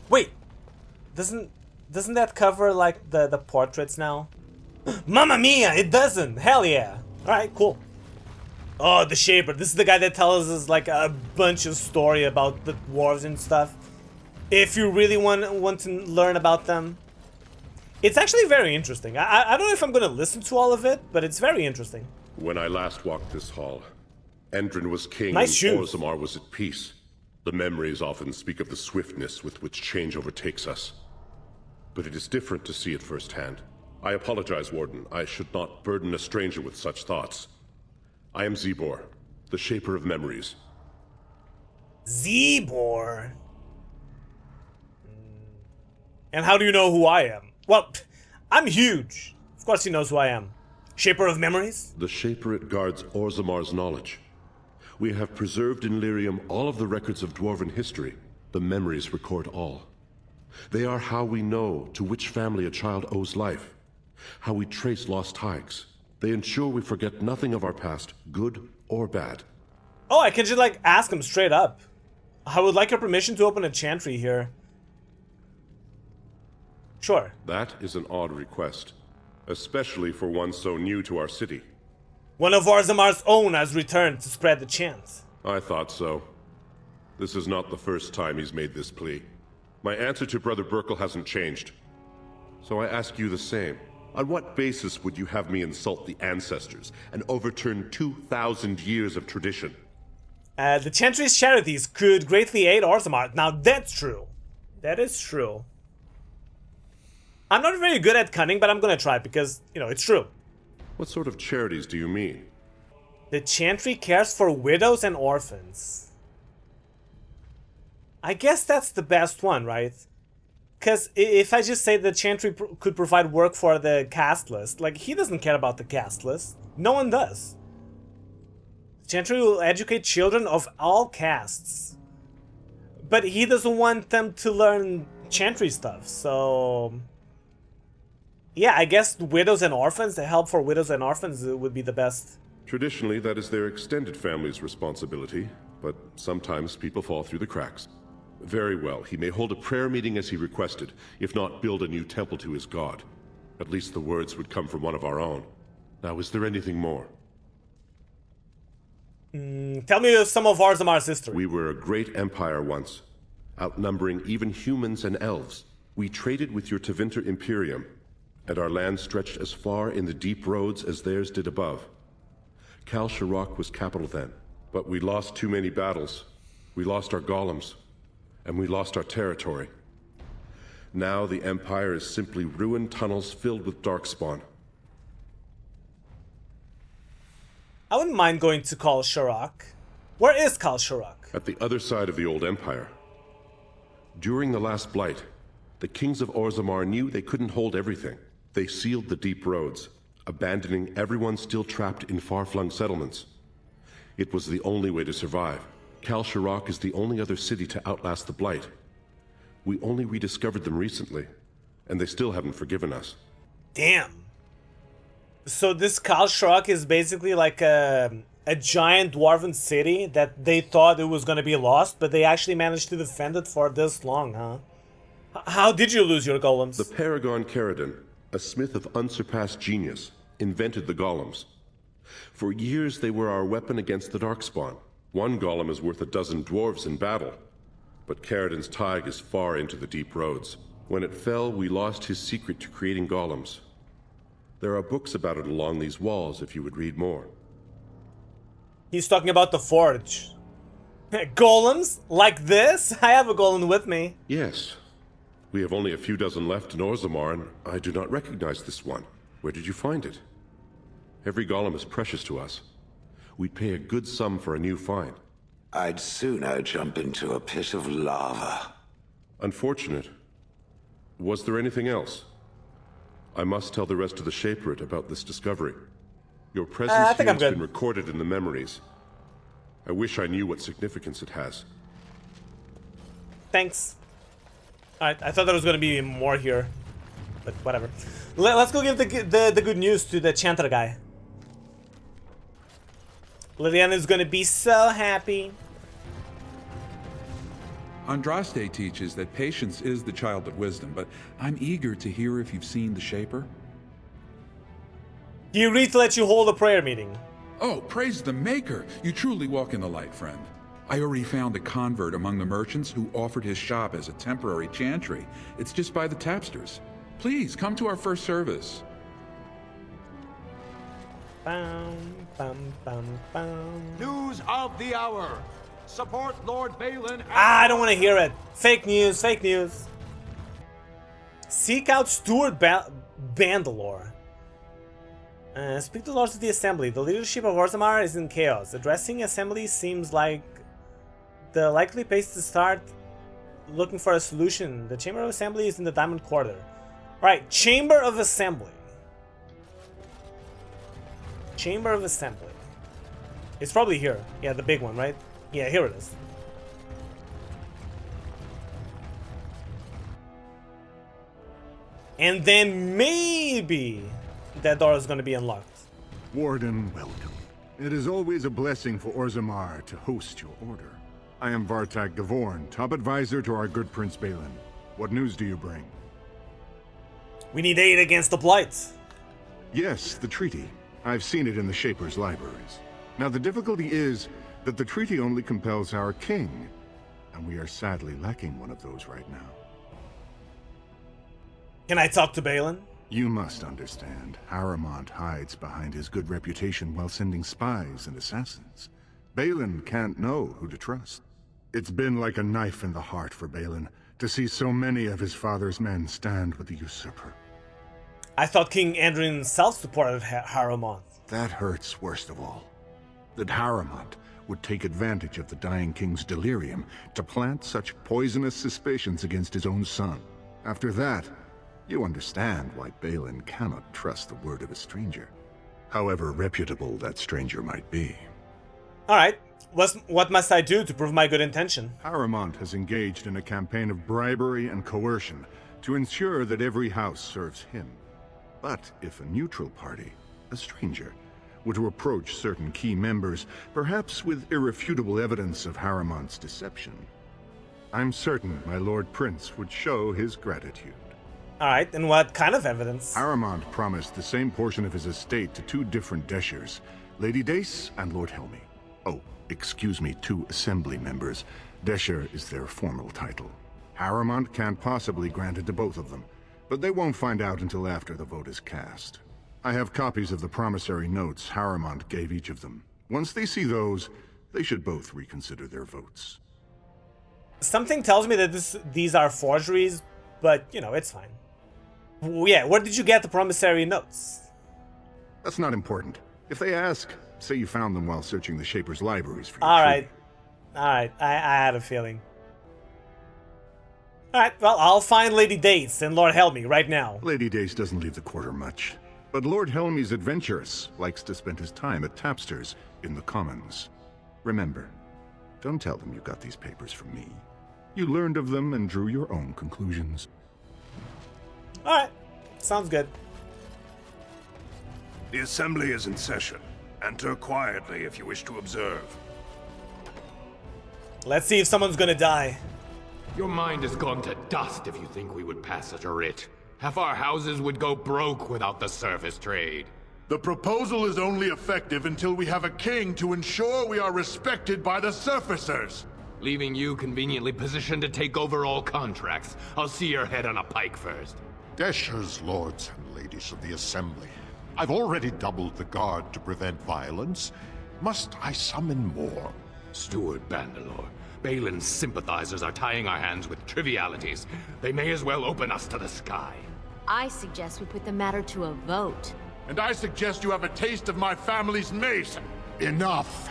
Wait. Doesn't that cover, like, the portraits now? Mamma mia, it doesn't. Hell yeah. Alright, cool. Oh, the Shaper. This is the guy that tells us, like, a bunch of story about the dwarves and stuff. If you really want to learn about them. It's actually very interesting. I don't know if I'm going to listen to all of it, but it's very interesting.
When I last walked this hall, Endrin was king
Nice
and
shoes.
Orzammar was at peace. The memories often speak of the swiftness with which change overtakes us. But it is different to see it firsthand. I apologize, Warden. I should not burden a stranger with such thoughts. I am Zebor, the Shaper of Memories.
Zebor? And how do you know who I am? Well, I'm huge. Of course he knows who I am. Shaper of Memories?
The Shaperate guards Orzammar's knowledge. We have preserved in Lyrium all of the records of dwarven history. The memories record all. They are how we know to which family a child owes life, how we trace lost Tigs. They ensure we forget nothing of our past, good or bad.
Oh, I can just like ask him straight up. I would like your permission to open a chantry here. Sure.
That is an odd request, especially for one so new to our city.
One of Orzammar's own has returned to spread the chant.
I thought so. This is not the first time he's made this plea. My answer to Brother Burkel hasn't changed. So I ask you the same. On what basis would you have me insult the ancestors and overturn 2,000 years of tradition?
The chantry's charities could greatly aid Orzammar. Now that's true. That is true. I'm not very good at cunning, but I'm gonna try because, you know, it's true.
What sort of charities do you mean?
The chantry cares for widows and orphans. I guess that's the best one, right? Because if I just say the chantry could provide work for the caste list, like, he doesn't care about the caste list. No one does. The chantry will educate children of all castes. But he doesn't want them to learn chantry stuff, so... yeah, I guess widows and orphans, the help for widows and orphans would be the best.
Traditionally, that is their extended family's responsibility, but sometimes people fall through the cracks. Very well, he may hold a prayer meeting as he requested, if not build a new temple to his god. At least the words would come from one of our own. Now, is there anything more?
Tell me some of Orzammar's history.
We were a great empire once. outnumbering even humans and elves. We traded with your Tevinter Imperium, and our land stretched as far in the deep roads as theirs did above. Kal Sharok was capital then, but we lost too many battles. We lost our golems, and we lost our territory. Now the Empire is simply ruined tunnels filled with darkspawn.
I wouldn't mind going to Kal Sharok. Where is Kal Sharok?
At the other side of the old Empire. During the last Blight, the kings of Orzammar knew they couldn't hold everything. They sealed the deep roads, abandoning everyone still trapped in far-flung settlements. It was the only way to survive. Kal Sharok is the only other city to outlast the Blight. We only rediscovered them recently, and they still haven't forgiven us.
Damn. So this Kal Sharok is basically like a giant dwarven city that they thought it was going to be lost, but they actually managed to defend it for this long, huh? How did you lose your golems?
The Paragon Caridin, a smith of unsurpassed genius, invented the golems. For years they were our weapon against the Darkspawn. One golem is worth 12 dwarves in battle, but Caridin's Tig is far into the deep roads. When it fell, we lost his secret to creating golems. There are books about it along these walls if you would read more.
He's talking about the forge. Golems? Like this? I have a golem with me.
Yes. We have only a few dozen left in Orzammar, and I do not recognize this one. Where did you find it? Every golem is precious to us. We'd pay a good sum for a new find.
I'd sooner jump into a pit of lava.
Unfortunate. Was there anything else? I must tell the rest of the shaperate about this discovery. Your presence here has been recorded in the memories. I wish I knew what significance it has.
Thanks. Alright, I thought there was going to be more here. But whatever. Let's go give the good news to the chanter guy. Liliana is going to be so happy.
Andraste teaches that patience is the child of wisdom, but I'm eager to hear if you've seen the Shaper.
He agreed to let you hold a prayer meeting.
Oh, praise the Maker! You truly walk in the light, friend. I already found a convert among the merchants who offered his shop as a temporary chantry. It's just by the tapsters. Please, come to our first service.
News of the hour. Support Lord Bhelen.
I don't want to hear it. Fake news, fake news. Seek out Steward Bandalore. Speak to the Lords of the Assembly. The leadership of Orzammar is in chaos. Addressing Assembly seems like the likely place to start looking for a solution. The Chamber of Assembly is in the Diamond Quarter. Alright, Chamber of Assembly. Chamber of Assembly. It's probably here. Yeah, the big one, right? Yeah, here it is. And then maybe that door is going to be unlocked.
Warden, welcome. It is always a blessing for Orzammar to host your order. I am Vartak Gavorn, top advisor to our good Prince Bhelen. What news do you bring?
We need aid against the Blight.
Yes, the treaty. I've seen it in the Shaper's libraries. Now the difficulty is that the treaty only compels our king, and we are sadly lacking one of those right now.
Can I talk to Bhelen?
You must understand, Harrimont hides behind his good reputation while sending spies and assassins. Bhelen can't know who to trust. It's been like a knife in the heart for Bhelen to see so many of his father's men stand with the usurper.
I thought King Andrin himself supported Harrimont.
That hurts worst of all. That Harrimont would take advantage of the dying king's delirium to plant such poisonous suspicions against his own son. After that, you understand why Bhelen cannot trust the word of a stranger, however reputable that stranger might be.
Alright, what must I do to prove my good intention?
Harrimont has engaged in a campaign of bribery and coercion to ensure that every house serves him. But if a neutral party, a stranger, were to approach certain key members, perhaps with irrefutable evidence of Harrimont's deception, I'm certain my Lord Prince would show his gratitude.
Alright, and what kind of evidence?
Harrimont promised the same portion of his estate to two different Deshers, Lady Dace and Lord Helmy. Oh, excuse me, two assembly members. Desher is their formal title. Harrowmont can't possibly grant it to both of them, but they won't find out until after the vote is cast. I have copies of the promissory notes Harrowmont gave each of them. Once they see those, they should both reconsider their votes.
Something tells me that these are forgeries, but, you know, it's fine. Yeah, where did you get the promissory notes?
That's not important. If they ask, say you found them while searching the Shaper's libraries for your
Alright. Alright, I had a feeling. Alright, well, I'll find Lady Dace and Lord Helmy right now.
Lady Dace doesn't leave the quarter much, but Lord Helmy's adventurous, likes to spend his time at Tapster's in the Commons. Remember, don't tell them you got these papers from me. You learned of them and drew your own conclusions.
Alright, sounds good.
The assembly is in session. Enter quietly if you wish to observe.
Let's see if someone's gonna die.
Your mind has gone to dust if you think we would pass such a writ. Half our houses would go broke without the surface trade.
The proposal is only effective until we have a king to ensure we are respected by the surfacers.
Leaving you conveniently positioned to take over all contracts. I'll see your head on a pike first.
Desher's lords and ladies of the assembly. I've already doubled the guard to prevent violence. Must I summon more?
Steward Bandalore, Bhelen's sympathizers are tying our hands with trivialities. They may as well open us to the sky.
I suggest we put the matter to a vote.
And I suggest you have a taste of my family's mace.
Enough.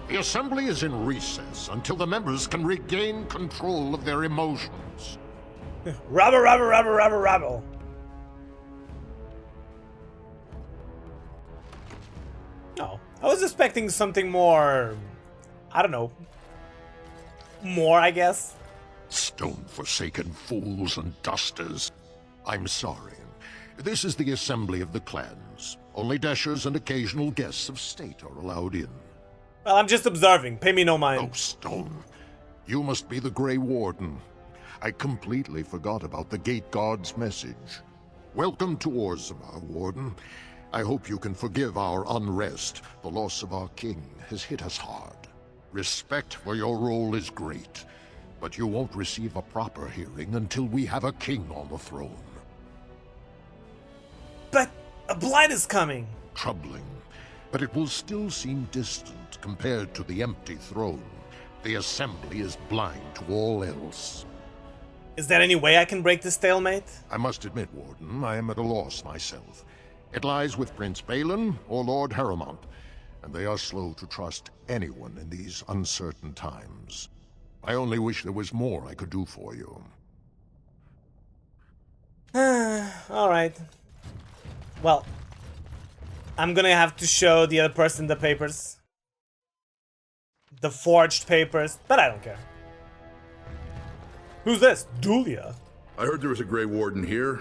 The assembly is in recess until the members can regain control of their emotions.
Rabble, rabble, rabble, rabble, rabble. No, I was expecting something more, I don't know, more, I guess.
Stone-forsaken fools and dusters. I'm sorry. This is the assembly of the clans. Only Deshers and occasional guests of state are allowed in.
Well, I'm just observing. Pay me no mind.
Oh, Stone. You must be the Grey Warden. I completely forgot about the Gate Guard's message. Welcome to Orzammar, Warden. I hope you can forgive our unrest. The loss of our king has hit us hard. Respect for your role is great, but you won't receive a proper hearing until we have a king on the throne.
But a blight is coming.
Troubling, but it will still seem distant compared to the empty throne. The assembly is blind to all else.
Is there any way I can break this stalemate?
I must admit, Warden, I am at a loss myself. It lies with Prince Bhelen or Lord Harrowmont, and they are slow to trust anyone in these uncertain times. I only wish there was more I could do for you.
Alright. Well, I'm gonna have to show the other person the papers. The forged papers, but I don't care. Who's this? Dulia.
I heard there was a Grey Warden here.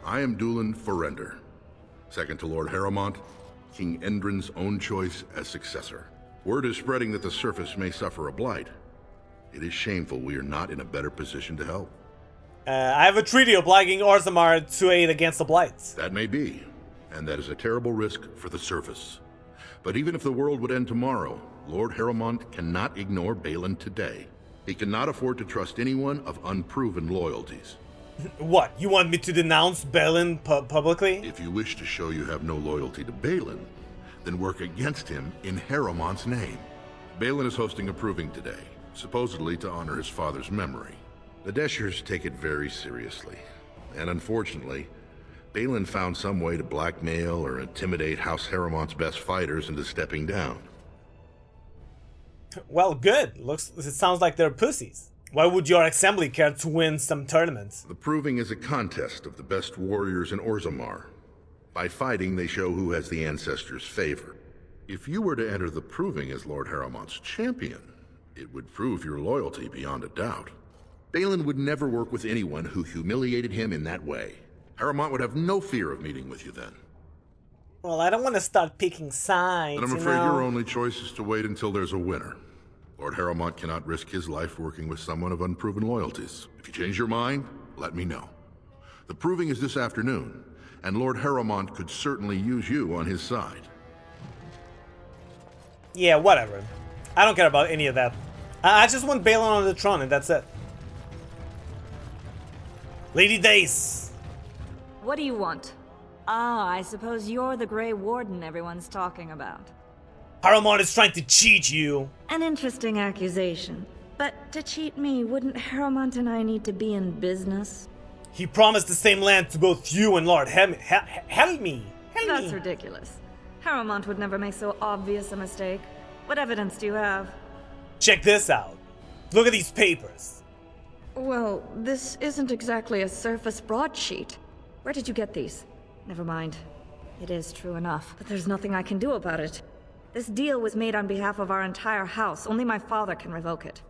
I am Dulan Forrender. Second to Lord Harrowmont, King Endrin's own choice as successor. Word is spreading that the surface may suffer a blight. It is shameful we are not in a better position to help.
I have a treaty obliging Orzammar to aid against the blights.
That may be, and that is a terrible risk for the surface. But even if the world would end tomorrow, Lord Harrowmont cannot ignore Bhelen today. He cannot afford to trust anyone of unproven loyalties.
What, you want me to denounce Bhelen publicly?
If you wish to show you have no loyalty to Bhelen, then work against him in Harrowmont's name. Bhelen is hosting a proving today, supposedly to honor his father's memory. The Deshers take it very seriously, and unfortunately, Bhelen found some way to blackmail or intimidate House Harrowmont's best fighters into stepping down.
Well, good. It sounds like they're pussies. Why would your assembly care to win some tournaments?
The proving is a contest of the best warriors in Orzammar. By fighting, they show who has the ancestors' favor. If you were to enter the proving as Lord Harrowmont's champion, it would prove your loyalty beyond a doubt. Bhelen would never work with anyone who humiliated him in that way. Harrowmont would have no fear of meeting with you then.
Well, I don't want to start picking sides,
But I'm afraid your only choice is to wait until there's a winner. Lord Harrowmont cannot risk his life working with someone of unproven loyalties. If you change your mind, let me know. The proving is this afternoon, and Lord Harrowmont could certainly use you on his side.
Yeah, whatever. I don't care about any of that. I just want Bhelen on the throne and that's it. Lady Dace!
What do you want? Ah, I suppose you're the Grey Warden everyone's talking about.
Harrowmont is trying to cheat you.
An interesting accusation. But to cheat me, wouldn't Harrowmont and I need to be in business?
He promised the same land to both you and Lord Helmy.
That's ridiculous. Harrowmont would never make so obvious a mistake. What evidence do you have?
Check this out. Look at these papers.
Well, this isn't exactly a surface broadsheet. Where did you get these? Never mind. It is true enough, but there's nothing I can do about it. This deal was made on behalf of our entire house. Only my father can revoke it.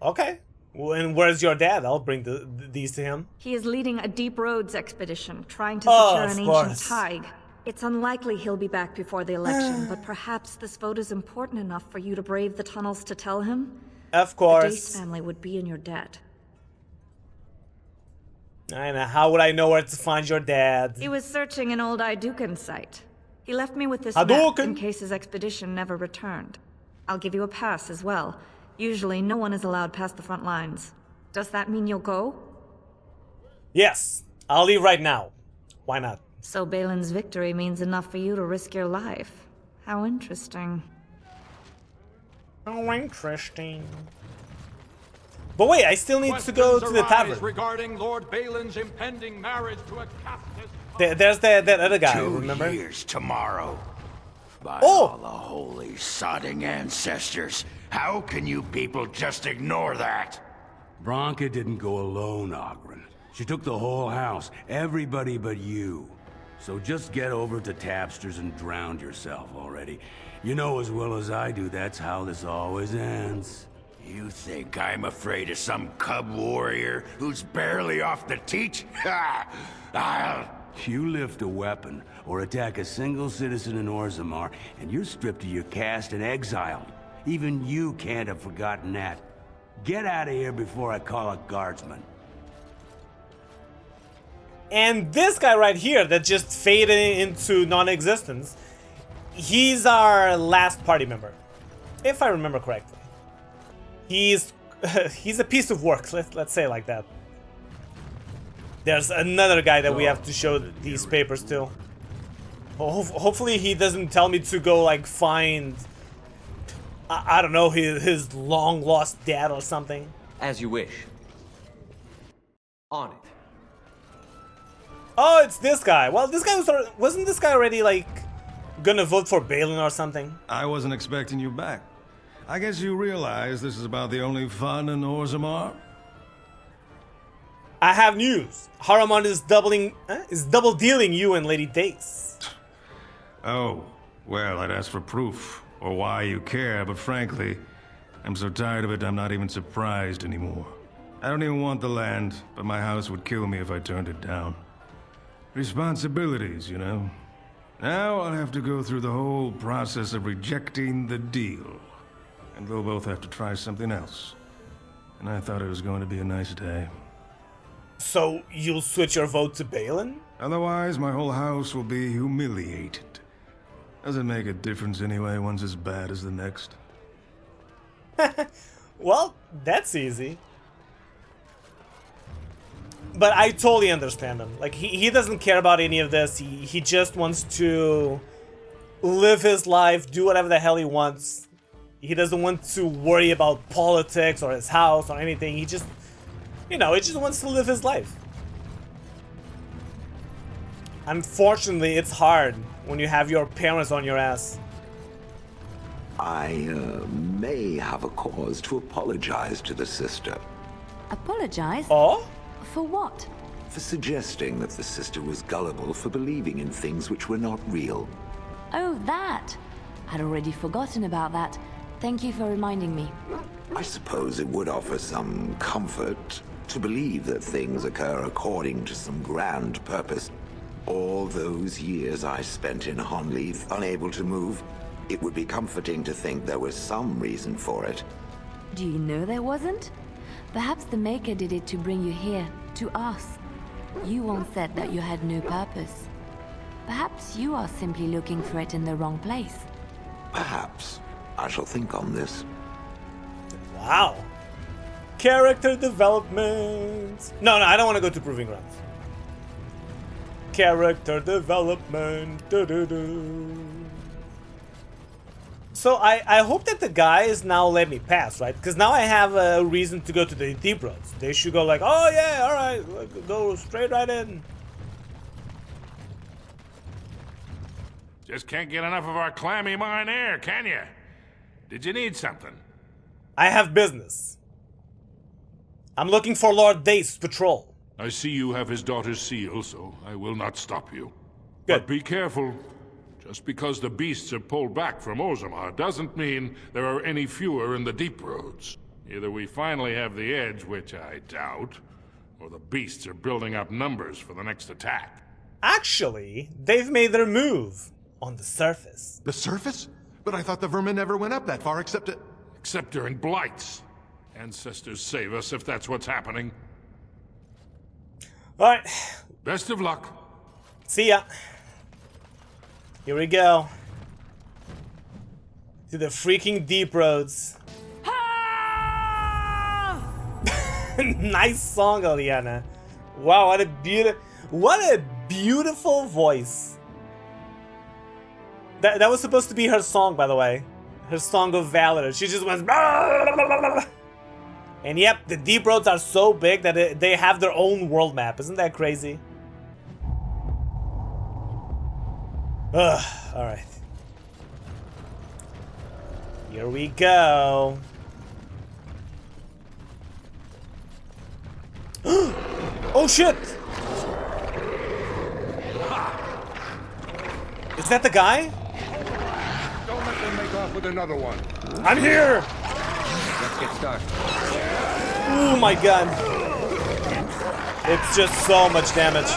Okay. Well, and where's your dad? I'll bring these to him.
He is leading a deep roads expedition, trying to secure an ancient Tig. It's unlikely he'll be back before the election, but perhaps this vote is important enough for you to brave the tunnels to tell him?
Of course.
The Dace family would be in your debt.
I know. How would I know where to find your dad?
He was searching an old Idukan site. He left me with this map in case his expedition never returned. I'll give you a pass as well. Usually, no one is allowed past the front lines. Does that mean you'll go?
Yes. I'll leave right now. Why not?
So Bhelen's victory means enough for you to risk your life. How interesting.
How interesting. But wait, I still need to go to the tavern.
Regarding Lord Bhelen's impending marriage to a
There's that other guy,
2
remember?
years tomorrow. By all the holy sodding ancestors, how can you people just ignore that?
Bronca didn't go alone, Ogren. She took the whole house, everybody but you. So just get over to Tapster's and drown yourself already. You know as well as I do, that's how this always ends.
You think I'm afraid of some cub warrior who's barely off the teat? Ha!
You lift a weapon or attack a single citizen in Orzammar, and you're stripped of your caste and exiled. Even you can't have forgotten that. Get out of here before I call a guardsman.
And this guy right here that just faded into non-existence, he's our last party member, if I remember correctly. He's a piece of work, let's say it like that. There's another guy that we have to show these papers to. Hopefully he doesn't tell me to go like find, I don't know, his long lost dad or something.
As you wish. On it.
Oh, it's this guy. Well, this guy wasn't this guy already like gonna vote for Bhelen or something?
I wasn't expecting you back. I guess you realize this is about the only fun in Orzammar?
I have news. Harrowmont is double dealing you and Lady Dace.
Oh, well, I'd ask for proof or why you care, but frankly, I'm so tired of it I'm not even surprised anymore. I don't even want the land, but my house would kill me if I turned it down. Responsibilities, you know. Now I'll have to go through the whole process of rejecting the deal. And they'll both have to try something else. And I thought it was going to be a nice day.
So you'll switch your vote to Bhelen?
Otherwise, my whole house will be humiliated. Doesn't make a difference anyway, one's as bad as the next.
Well, that's easy. But I totally understand him. Like, he doesn't care about any of this. He just wants to live his life, do whatever the hell he wants. He doesn't want to worry about politics or his house or anything. He just, you know, he just wants to live his life. Unfortunately, it's hard when you have your parents on your ass.
I may have a cause to apologize to the sister.
Apologize?
Oh?
For what?
For suggesting that the sister was gullible for believing in things which were not real.
Oh, that! I'd already forgotten about that. Thank you for reminding me.
I suppose it would offer some comfort to believe that things occur according to some grand purpose. All those years I spent in Honleith, unable to move, it would be comforting to think there was some reason for it.
Do you know there wasn't? Perhaps the Maker did it to bring you here, to us. You once said that you had no purpose. Perhaps you are simply looking for it in the wrong place.
Perhaps. I shall think on this.
Wow. Character development. No, I don't want to go to Proving Grounds. Character development. So I hope that the guys now let me pass, right? Because now I have a reason to go to the deep roads. They should go like, oh yeah, alright, go straight right in.
Just can't get enough of our clammy mine air, can you? Did you need something?
I have business. I'm looking for Lord Dace patrol.
I see you have his daughter's seal, so I will not stop you.
Good.
But be careful. Just because the beasts are pulled back from Orzammar doesn't mean there are any fewer in the deep roads. Either we finally have the edge, which I doubt, or the beasts are building up numbers for the next attack.
Actually, they've made their move on the surface.
The surface? But I thought the vermin never went up that far except
during blights. Ancestors save us if that's what's happening.
Alright.
Best of luck.
See ya. Here we go. To the freaking deep roads. Nice song, Eliana. Wow, what a beautiful voice. That was supposed to be her song, by the way. Her song of valor. She just went. And yep, the deep roads are so big that they have their own world map. Isn't that crazy? Ugh, alright. Here we go. Oh shit! Is that the guy?
Don't let them make off with another one.
I'm here!
Let's get started.
Oh my god. It's just so much damage.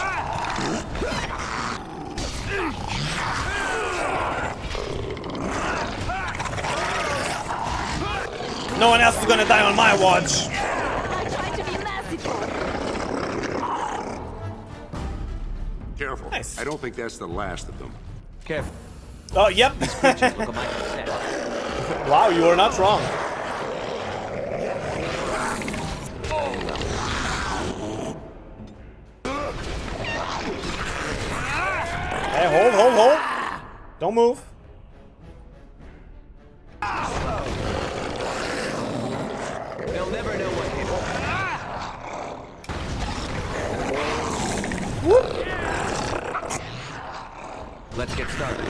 No one else is gonna die on my watch.
Careful.
Nice.
I don't think that's the last of them.
Careful.
Oh, yep. Wow, you are not wrong. Hey, hold. Don't move.
They'll never know what hit them.
Whoop.
Let's get started.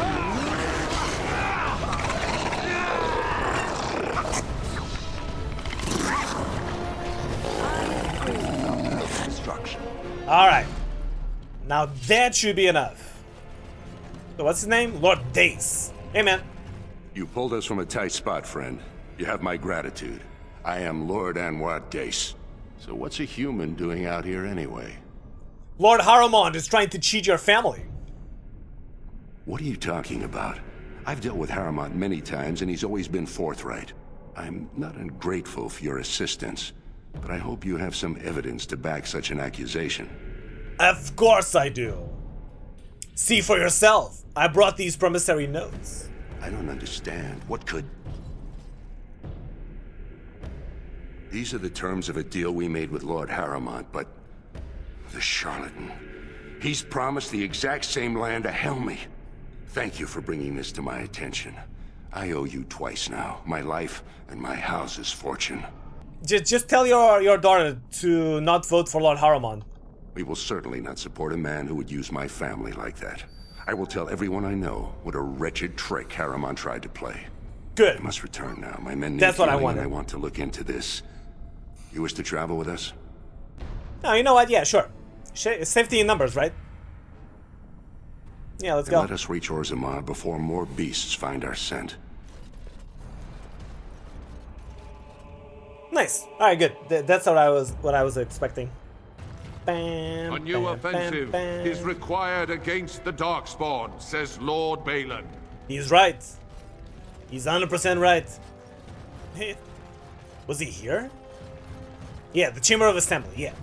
Alright. Now that should be enough. So what's his name? Lord Dace. Hey, man.
You pulled us from a tight spot, friend. You have my gratitude. I am Lord Dace. So what's a human doing out here anyway?
Lord Haramond is trying to cheat your family.
What are you talking about? I've dealt with Haramond many times, and he's always been forthright. I'm not ungrateful for your assistance, but I hope you have some evidence to back such an accusation.
Of course I do. See for yourself. I brought these promissory notes.
I don't understand. What could... These are the terms of a deal we made with Lord Haramond, but... the charlatan. He's promised the exact same land to Helmy. Thank you for bringing this to my attention. I owe you twice now. My life and my house's fortune.
Just tell your daughter to not vote for Lord Haramond.
We will certainly not support a man who would use my family like that. I will tell everyone I know what a wretched trick Haramond tried to play.
Good.
I must return now. My men need
That's what I
healing,
wanted.
and I want to look into this. You wish to travel with us?
No, you know what? Yeah, sure. Safety in numbers, right? Yeah, let's go.
Let us reach Orzammar before more beasts find our scent.
Nice. All right, good. That's what I was expecting. Bam,
A new
bam,
offensive
bam, bam.
is required against the Darkspawn, says Lord Bhelen.
He's right. He's 100% right. Hey, was he here? Yeah, the Chamber of Assembly, yeah.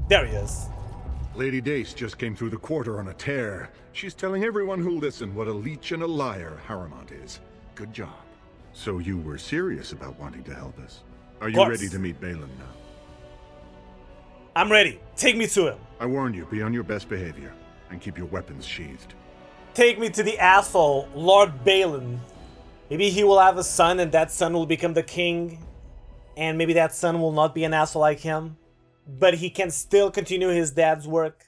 There he is.
Lady Dace just came through the quarter on a tear. She's telling everyone who'll listen what a leech and a liar Haramond is. Good job. So you were serious about wanting to help us. Are you
course.
ready to meet Bhelen now?
I'm ready. Take me to him.
I warn you, be on your best behavior, and keep your weapons sheathed.
Take me to the asshole, Lord Bhelen. Maybe he will have a son and that son will become the king. And maybe that son will not be an asshole like him. But he can still continue his dad's work.